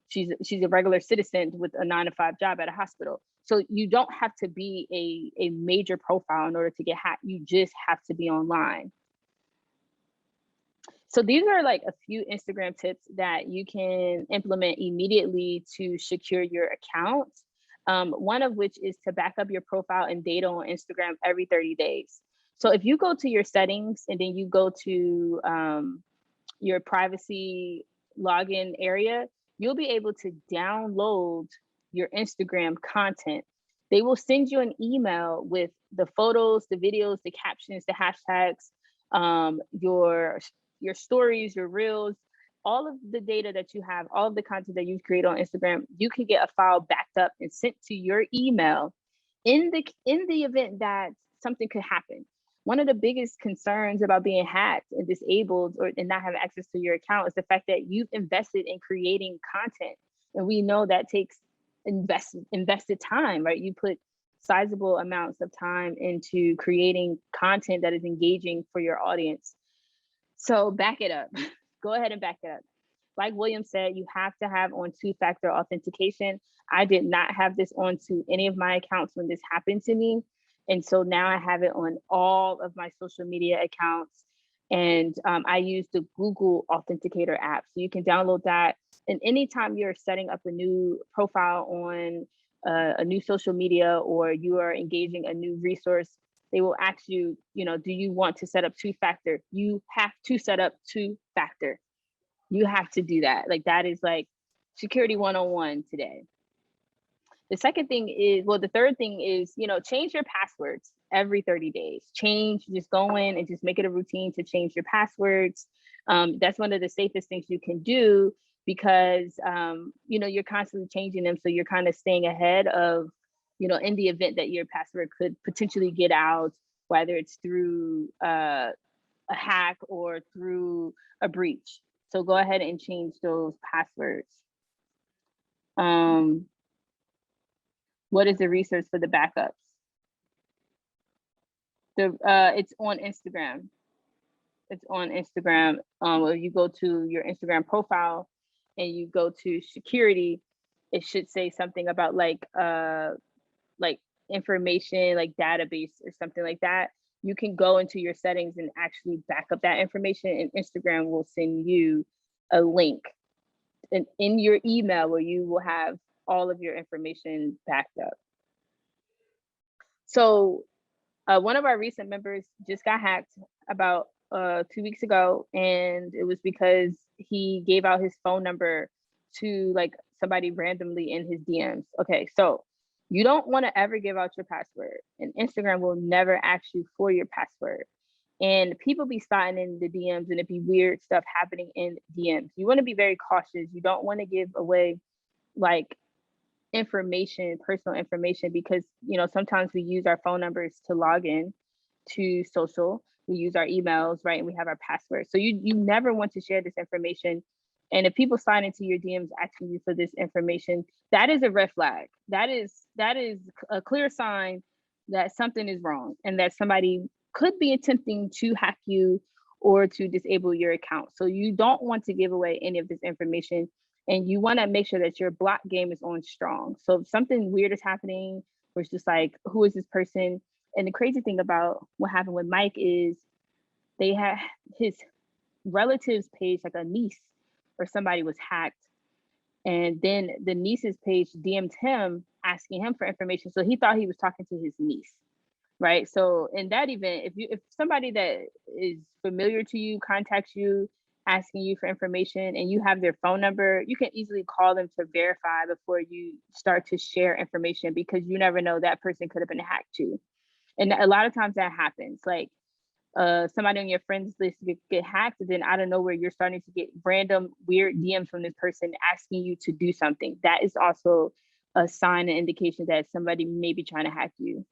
she's a regular citizen with a 9-to-5 job at a hospital. So you don't have to be a major profile in order to get hacked. You just have to be online. So these are like a few Instagram tips that you can implement immediately to secure your account. One of which is to back up your profile and data on Instagram every 30 days. So if you go to your settings and then you go to your privacy login area, you'll be able to download your Instagram content. They will send you an email with the photos, the videos, the captions, the hashtags, your stories, your reels, all of the data that you have, all of the content that you've created on Instagram. You can get a file backed up and sent to your email in the event that something could happen. One of the biggest concerns about being hacked and disabled and not having access to your account is the fact that you've invested in creating content. And we know that takes invested time, right? You put sizable amounts of time into creating content that is engaging for your audience. So back it up. Go ahead and back it up. Like William said, you have to have on 2-factor authentication. I did not have this onto any of my accounts when this happened to me. And so now I have it on all of my social media accounts. And I use the Google Authenticator app. So you can download that. And anytime you're setting up a new profile on a new social media, or you are engaging a new resource, they will ask you, do you want to set up 2-factor? You have to set up 2-factor. You have to do that. Like, that is like security 101 today. The second thing is, the third thing is, change your passwords every 30 days. Just go in and just make it a routine to change your passwords. That's one of the safest things you can do, because, you're constantly changing them. So you're kind of staying ahead of, in the event that your password could potentially get out, whether it's through a hack or through a breach. So go ahead and change those passwords. What is the resource for the backups? It's on Instagram. It's on Instagram. Where you go to your Instagram profile and you go to security, it should say something about like information, like database or something like that. You can go into your settings and actually back up that information, and Instagram will send you a link in your email where you will have all of your information backed up. So one of our recent members just got hacked about 2 weeks ago, and it was because he gave out his phone number to like somebody randomly in his DMs. Okay, so you don't want to ever give out your password, and Instagram will never ask you for your password. And people be sliding in the DMs, and it be weird stuff happening in DMs. You want to be very cautious. You don't want to give away like information, personal information, because sometimes we use our phone numbers to log in to social. We use our emails, right? And we have our passwords. So you never want to share this information. And if people sign into your DMs asking you for this information, that is a red flag. That is a clear sign that something is wrong, and that somebody could be attempting to hack you or to disable your account. So you don't want to give away any of this information, and you want to make sure that your block game is on strong. So if something weird is happening, where it's just like, who is this person? And the crazy thing about what happened with Mike is they had his relatives page, like a niece or somebody, was hacked. And then the niece's page DM'd him asking him for information. So he thought he was talking to his niece, right? So in that event, if somebody that is familiar to you contacts you asking you for information and you have their phone number, you can easily call them to verify before you start to share information, because you never know, that person could have been hacked too. And a lot of times that happens, like somebody on your friends list get hacked, and then out of nowhere you're starting to get random weird DMs from this person asking you to do something. That is also a sign and indication that somebody may be trying to hack you.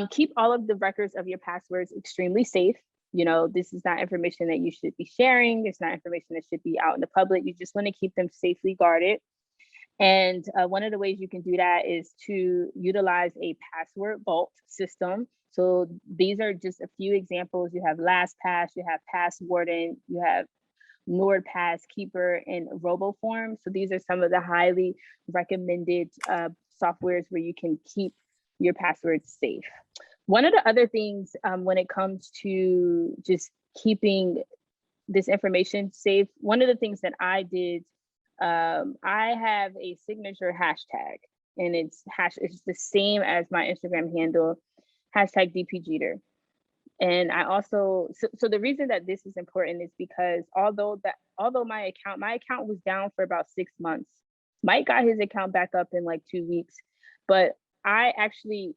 Keep all of the records of your passwords extremely safe. This is not information that you should be sharing. It's not information that should be out in the public. You just want to keep them safely guarded. And one of the ways you can do that is to utilize a password vault system. So these are just a few examples. You have LastPass, you have Passwarden, you have NordPass, Keeper, and RoboForm. So these are some of the highly recommended softwares where you can keep your passwords safe. One of the other things when it comes to just keeping this information safe, one of the things that I did, I have a signature hashtag, and it's the same as my Instagram handle, hashtag DPJeter. And I also, so the reason that this is important is because although my account was down for about 6 months, Mike got his account back up in like 2 weeks. But I actually,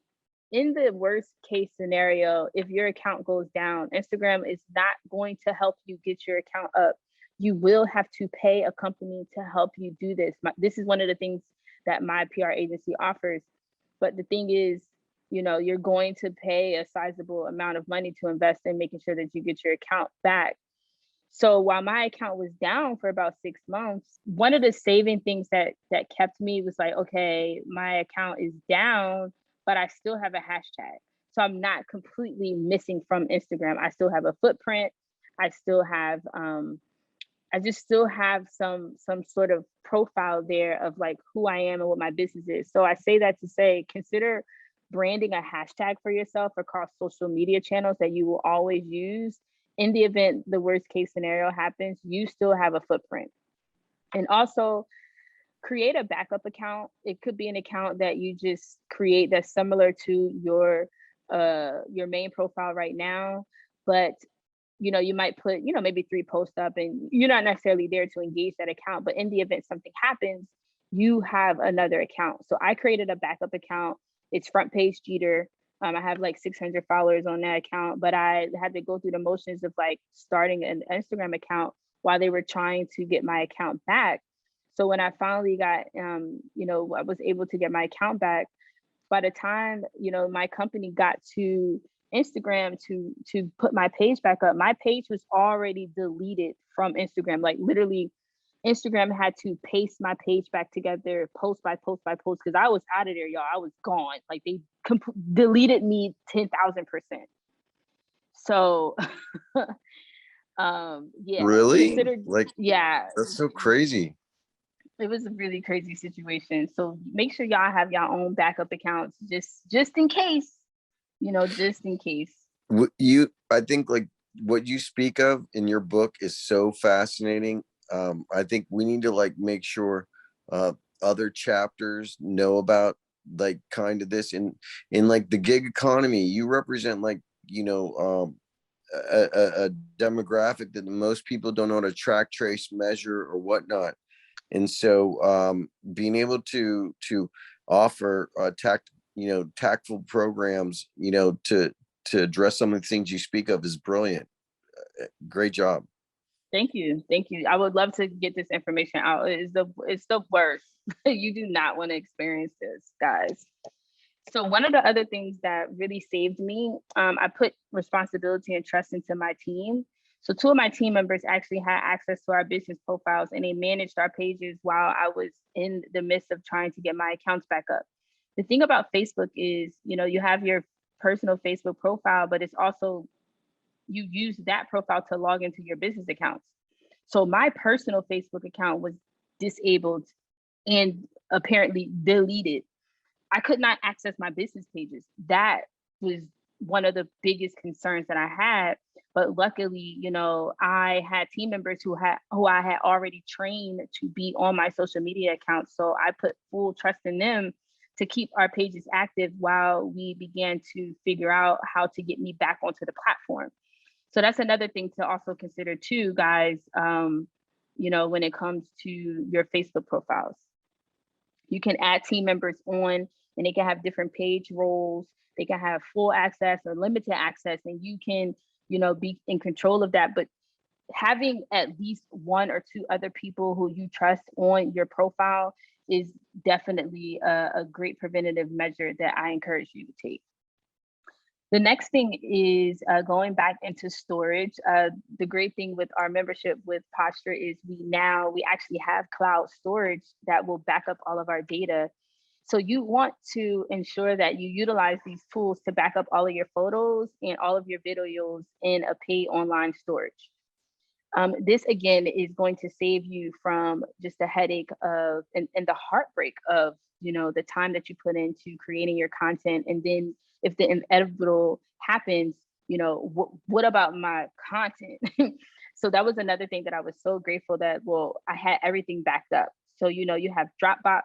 in the worst case scenario, if your account goes down, Instagram is not going to help you get your account up. You will have to pay a company to help you do this. This is one of the things that my PR agency offers. But the thing is, you're going to pay a sizable amount of money to invest in making sure that you get your account back. So while my account was down for about 6 months, one of the saving things that kept me was like, okay, my account is down, but I still have a hashtag. So I'm not completely missing from Instagram. I still have a footprint. I still have I just still have some sort of profile there of like who I am and what my business is. So I say that to say, consider branding a hashtag for yourself across social media channels that you will always use. In the event the worst case scenario happens, you still have a footprint. And also create a backup account. It could be an account that you just create that's similar to your main profile right now, but you might put, maybe 3 posts up and you're not necessarily there to engage that account, but in the event something happens, you have another account. So I created a backup account. It's Front Page Jeter. I have like 600 followers on that account, but I had to go through the motions of like starting an Instagram account while they were trying to get my account back. So when I finally got, I was able to get my account back, by the time, my company got to Instagram to put my page back up, my page was already deleted from Instagram. Like literally, Instagram had to paste my page back together, post by post by post, because I was out of there, y'all. I was gone. Like they deleted me 10,000%. So, yeah. Really? Yeah. That's so crazy. It was a really crazy situation. So make sure y'all have your own backup accounts, just in case, just in case. I think like what you speak of in your book is so fascinating. I think we need to like make sure other chapters know about like kind of this in like the gig economy. You represent like, a demographic that most people don't know how to track, trace, measure, or whatnot. And so being able to offer tactful programs, to address some of the things you speak of is brilliant. Great job. Thank you. I would love to get this information out. It's the worst. You do not want to experience this, guys. So one of the other things that really saved me, I put responsibility and trust into my team. So 2 of my team members actually had access to our business profiles and they managed our pages while I was in the midst of trying to get my accounts back up. The thing about Facebook is, you have your personal Facebook profile, but it's also, you use that profile to log into your business accounts. So my personal Facebook account was disabled and apparently deleted. I could not access my business pages. That was one of the biggest concerns that I had. But luckily, I had team members who I had already trained to be on my social media accounts. So I put full trust in them to keep our pages active while we began to figure out how to get me back onto the platform. So that's another thing to also consider too, guys, when it comes to your Facebook profiles. You can add team members on and they can have different page roles. They can have full access or limited access, and you can, be in control of that. But having at least 1 or 2 other people who you trust on your profile is definitely a great preventative measure that I encourage you to take. The next thing is going back into storage. The great thing with our membership with Posture is we actually have cloud storage that will back up all of our data. So you want to ensure that you utilize these tools to back up all of your photos and all of your videos in a paid online storage. This again is going to save you from just the headache of and the heartbreak of the time that you put into creating your content, and then if the inevitable happens, what about my content? So that was another thing that I was so grateful that I had everything backed up. So you have Dropbox.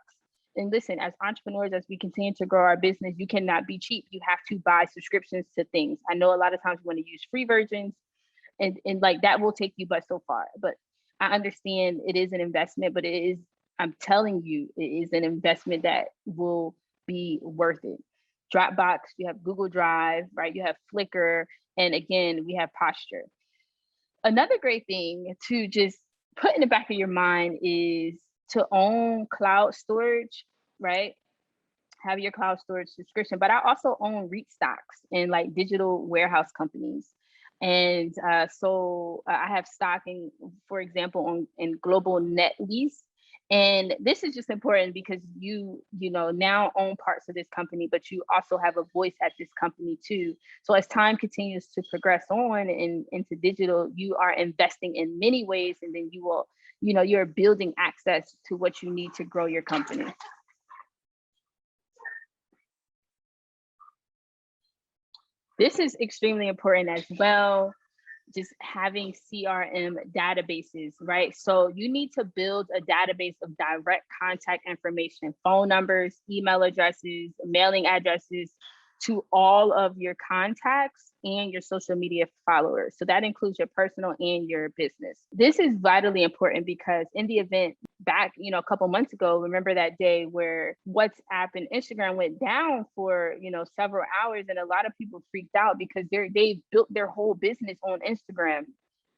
And listen, as entrepreneurs, as we continue to grow our business, you cannot be cheap. You have to buy subscriptions to things. I know a lot of times you want to use free versions, and like that will take you but so far. But I understand it is an investment, but I'm telling you, it is an investment that will be worth it. Dropbox, you have Google Drive, right? You have Flickr, and again, we have Posture. Another great thing to just put in the back of your mind is to own cloud storage, right? Have your cloud storage subscription, but I also own REIT stocks in like digital warehouse companies. And so I have stock in, for example, in Global Net Lease. And this is just important because you know, now own parts of this company, but you also have a voice at this company too. So as time continues to progress on into digital, you are investing in many ways, and then you will, you know, you're building access to what you need to grow your company. This is extremely important as well. Just having CRM databases, right? So you need to build a database of direct contact information, phone numbers, email addresses, mailing addresses to all of your contacts and your social media followers. So that includes your personal and your business. This is vitally important because in the event back, you know, a couple months ago, remember that day where WhatsApp and Instagram went down for, you know, several hours, and a lot of people freaked out because they've built their whole business on Instagram.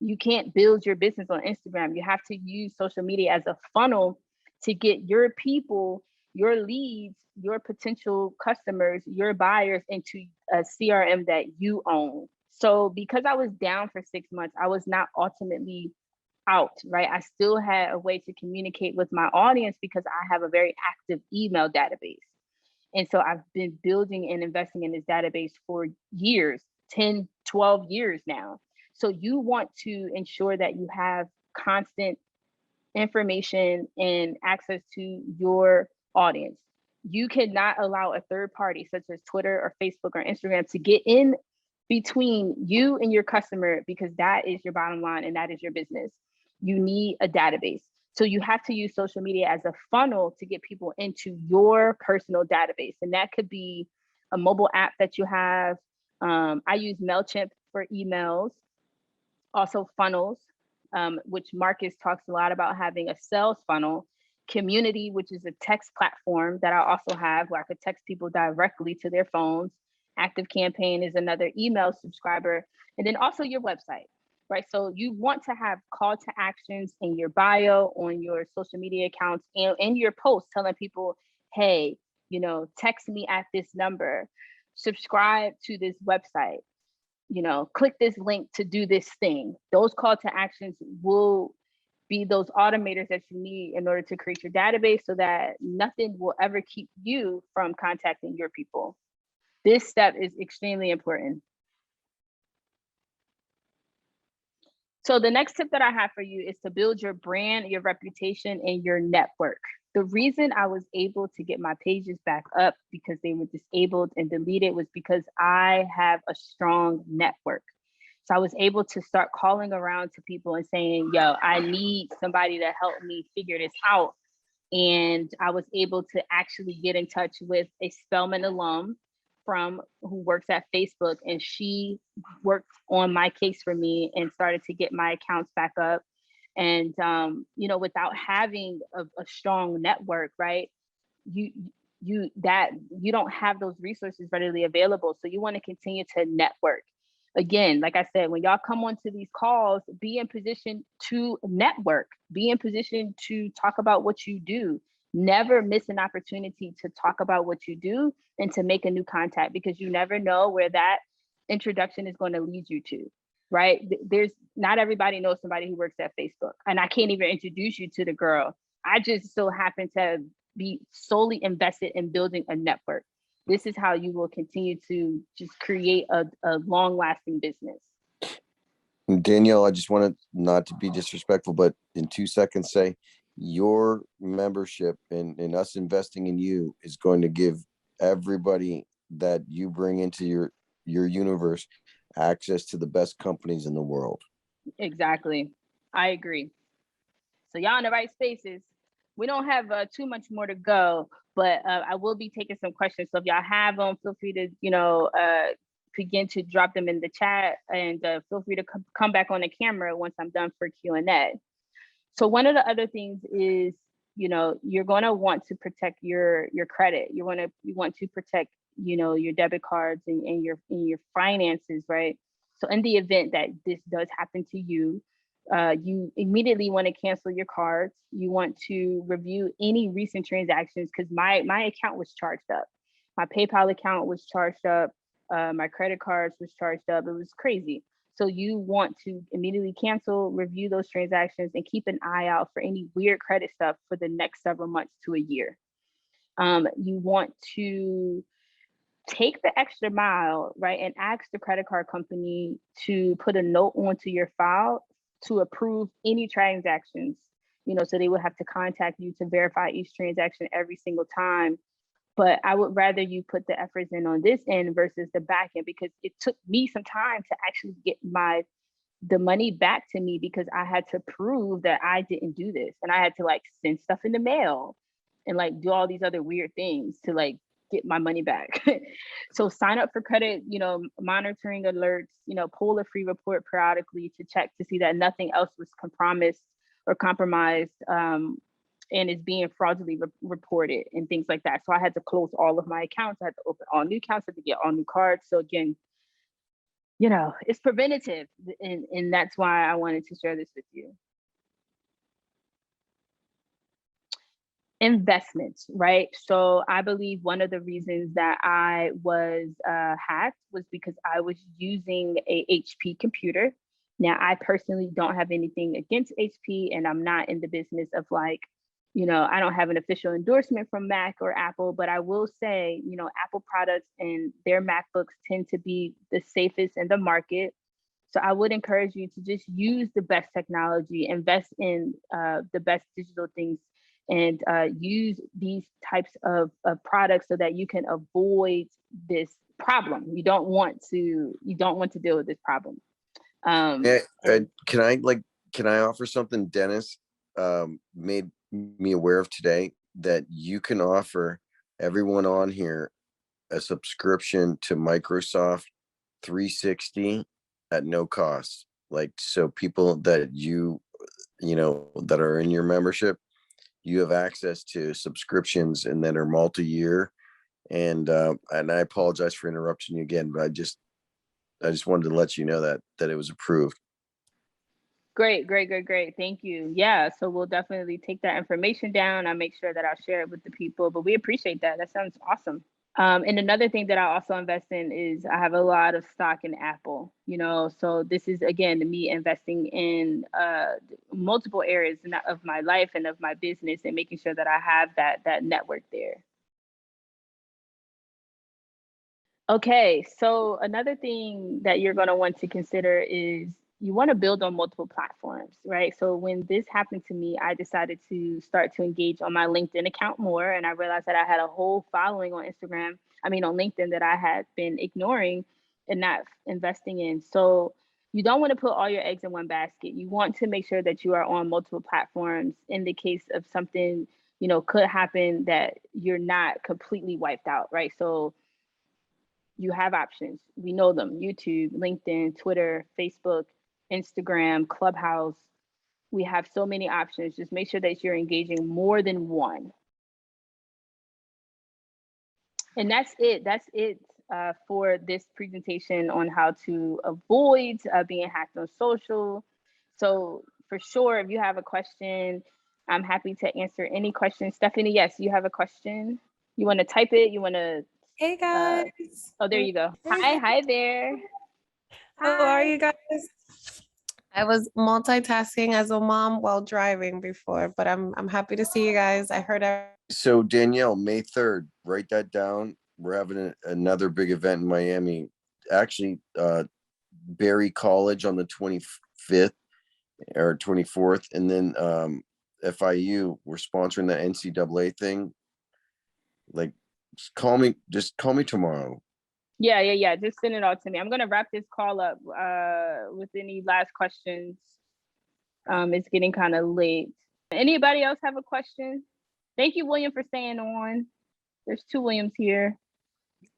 You can't build your business on Instagram. You have to use social media as a funnel to get your people, your leads, your potential customers, your buyers into a CRM that you own. So because I was down for 6 months, I was not ultimately out, right? I still had a way to communicate with my audience because I have a very active email database. And so I've been building and investing in this database for years, 10, 12 years now. So you want to ensure that you have constant information and access to your audience. You cannot allow a third party such as Twitter or Facebook or Instagram to get in between you and your customer, because that is your bottom line and that is your business. You need a database. So you have to use social media as a funnel to get people into your personal database. And that could be a mobile app that you have. I use MailChimp for emails, also funnels, which Marcus talks a lot about having a sales funnel. Community, which is a text platform that I also have where I could text people directly to their phones. Active Campaign is another email subscriber. And then also your website, right? So you want to have call to actions in your bio, on your social media accounts, and in your posts telling people, hey, you know, text me at this number, subscribe to this website, you know, click this link to do this thing. Those call to actions will be those automators that you need in order to create your database so that nothing will ever keep you from contacting your people. This step is extremely important. So the next tip that I have for you is to build your brand, your reputation, and your network. The reason I was able to get my pages back up because they were disabled and deleted was because I have a strong network. So I was able to start calling around to people and saying, yo, I need somebody to help me figure this out. And I was able to actually get in touch with a Spelman alum who works at Facebook, and she worked on my case for me and started to get my accounts back up. And you know, without having a strong network, right, you don't have those resources readily available. So you want to continue to network. Again, like I said, when y'all come onto these calls, be in position to network, be in position to talk about what you do. Never miss an opportunity to talk about what you do and to make a new contact, because you never know where that introduction is going to lead you to, right? There's not everybody knows somebody who works at Facebook, and I can't even introduce you to the girl. I just so happen to be solely invested in building a network. This is how you will continue to just create a long-lasting business. Danielle, I just wanted not to be disrespectful, but in 2 seconds, say your membership and us investing in you is going to give everybody that you bring into your universe access to the best companies in the world. Exactly. I agree. So y'all in the right spaces. We don't have too much more to go, but I will be taking some questions. So if y'all have them, feel free to, you know, begin to drop them in the chat, and feel free to come back on the camera once I'm done for Q&A. So one of the other things is, you know, you're going to want to protect your credit. You want to protect, you know, your debit cards and your finances, right? So in the event that this does happen to you, you immediately want to cancel your cards. You want to review any recent transactions, because my account was charged up. My PayPal account was charged up. My credit cards was charged up. It was crazy. So you want to immediately cancel, review those transactions, and keep an eye out for any weird credit stuff for the next several months to a year. You want to take the extra mile, right, and ask the credit card company to put a note onto your file to approve any transactions, so they would have to contact you to verify each transaction every single time. But I would rather you put the efforts in on this end versus the back end, because it took me some time to actually get the money back to me, because I had to prove that I didn't do this, and I had to like send stuff in the mail and like do all these other weird things to like get my money back. So sign up for credit, monitoring alerts, pull a free report periodically to check to see that nothing else was compromised or compromised, and is being fraudulently reported and things like that. So I had to close all of my accounts. I had to open all new accounts, I had to get all new cards. So again, it's preventative, and that's why I wanted to share this with you. Investments, right? So I believe one of the reasons that I was hacked was because I was using a HP computer. Now, I personally don't have anything against HP, and I'm not in the business of like, I don't have an official endorsement from Mac or Apple, but I will say, Apple products and their MacBooks tend to be the safest in the market. So I would encourage you to just use the best technology, invest in the best digital things, and use these types of products so that you can avoid this problem. You don't want to deal with this problem. Can I offer something Dennis made me aware of today, that you can offer everyone on here a subscription to Microsoft 360 at no cost. Like, so people that that are in your membership, you have access to subscriptions and that are multi-year. And I apologize for interrupting you again, but I just wanted to let you know that it was approved. Great. Thank you. Yeah, so we'll definitely take that information down. I'll make sure that I'll share it with the people, but we appreciate that. That sounds awesome. And another thing that I also invest in is I have a lot of stock in Apple, so this is, again, me investing in multiple areas of my life and of my business, and making sure that I have that network there. Okay, so another thing that you're going to want to consider is you want to build on multiple platforms, right? So when this happened to me, I decided to start to engage on my LinkedIn account more, and I realized that I had a whole following on on LinkedIn that I had been ignoring and not investing in. So you don't want to put all your eggs in one basket. You want to make sure that you are on multiple platforms in the case of something, could happen, that you're not completely wiped out, right? So you have options. We know them: YouTube, LinkedIn, Twitter, Facebook, Instagram, Clubhouse. We have so many options. Just make sure that you're engaging more than one. And that's it. That's it for this presentation on how to avoid being hacked on social. So for sure, if you have a question, I'm happy to answer any questions. Stephanie, yes, you have a question? You want to type it? You want to? Hey guys. Oh, there you go. Hi there. How are you guys? I was multitasking as a mom while driving before, but I'm happy to see you guys. I heard. So Danielle, May 3rd, write that down. We're having another big event in Miami. Actually, Berry College on the 25th or 24th, and then FIU. We're sponsoring the NCAA thing. Like, just call me tomorrow. Yeah. Just send it all to me. I'm gonna wrap this call up with any last questions. It's getting kind of late. Anybody else have a question? Thank you, William, for staying on. There's two Williams here.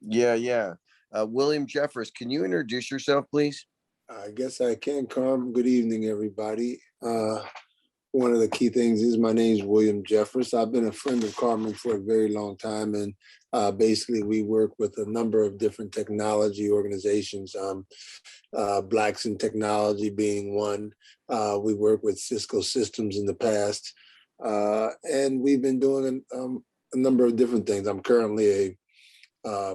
Yeah. William Jeffers, can you introduce yourself, please? I guess I can, Carm. Good evening, everybody. One of the key things is my name is William Jeffers. I've been a friend of Carmen for a very long time, and basically we work with a number of different technology organizations, Blacks in Technology being one. We work with Cisco Systems in the past, and we've been doing a number of different things. I'm currently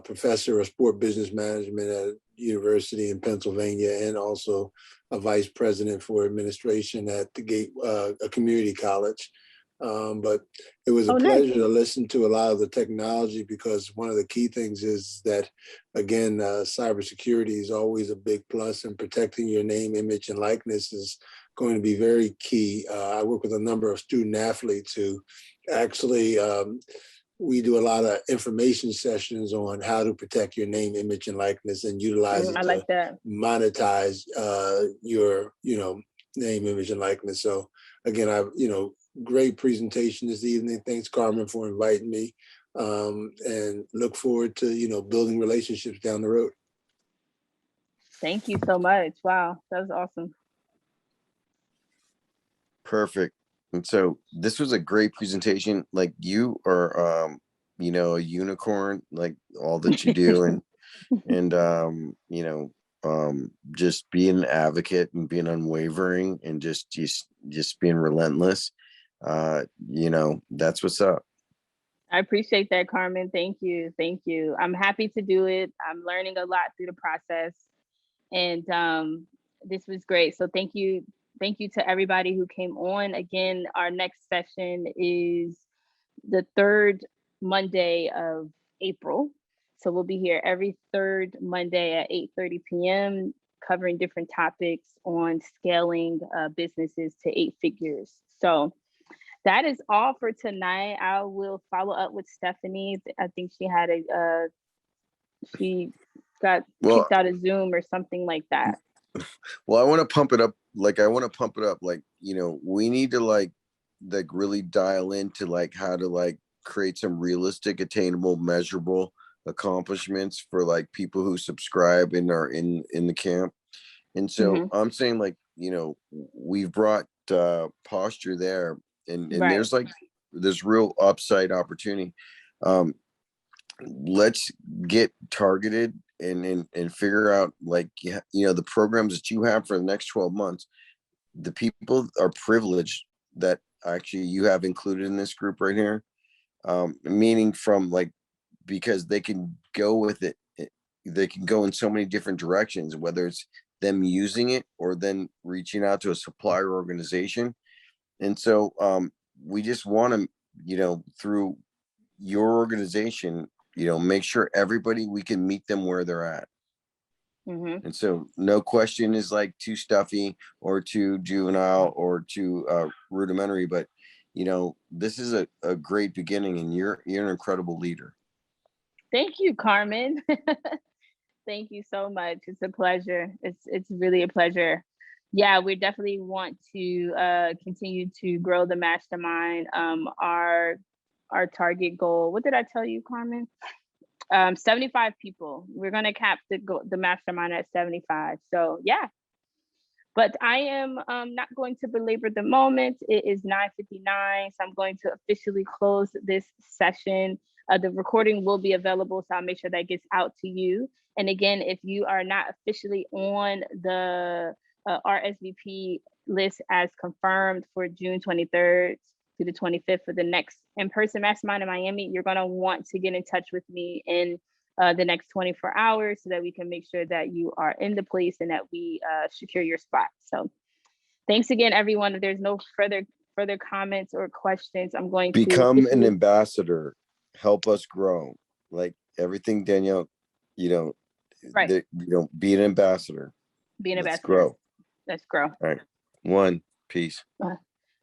professor of sport business management at a university in Pennsylvania, and also a vice president for administration at the Gate, a community college. But it was a pleasure to listen to a lot of the technology, because one of the key things is that, again, cybersecurity is always a big plus, and protecting your name, image, and likeness is going to be very key. I work with a number of student athletes who actually, we do a lot of information sessions on how to protect your name, image, and likeness, and utilize it to monetize your, name, image, and likeness. So again, great presentation this evening. Thanks, Carmen, for inviting me, and look forward to, building relationships down the road. Thank you so much. Wow, that was awesome. Perfect. And so this was a great presentation. Like, you are, a unicorn, like all that you do, and just being an advocate and being unwavering and just being relentless. That's what's up. I appreciate that, Carmen. Thank you. Thank you. I'm happy to do it. I'm learning a lot through the process, and this was great. So thank you. Thank you to everybody who came on. Again, our next session is the third Monday of April. So we'll be here every third Monday at 8:30 p.m. covering different topics on scaling businesses to 8 figures. So that is all for tonight. I will follow up with Stephanie. I think she had she got kicked out of Zoom or something like that. Well, I want to pump it up. We need to really dial into how to create some realistic, attainable, measurable accomplishments for people who subscribe and are in the camp. And so I'm saying we've brought Posture there, and there's real upside opportunity. Let's get targeted and figure out the programs that you have for the next 12 months. The people are privileged that actually you have included in this group right here, meaning because they can go with it. They can go in so many different directions, whether it's them using it or then reaching out to a supplier organization. And so we just want to, through your organization, make sure we can meet them where they're at. And so no question is too stuffy or too juvenile or too rudimentary, but this is a great beginning, and you're an incredible leader. Thank you, Carmen. Thank you so much. It's a pleasure. It's really a pleasure. Yeah, we definitely want to continue to grow the mastermind. Our target goal, what did I tell you, Carmen? 75 people. We're going to cap the mastermind at 75. So yeah, but I am not going to belabor the moment. It is 9:59, so I'm going to officially close this session. The recording will be available, so I'll make sure that gets out to you. And again, if you are not officially on the RSVP list as confirmed for June 23rd to the 25th for the next in-person mastermind in Miami, you're going to want to get in touch with me in the next 24 hours so that we can make sure that you are in the place and that we secure your spot. So thanks again, everyone. If there's no further comments or questions, I'm going to become an ambassador. Help us grow. Like everything, Danielle, right. Be an ambassador. Be an ambassador. Grow. Let's grow. All right. One. Peace.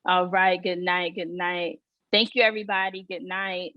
All right. Good night. Good night. Thank you, everybody. Good night.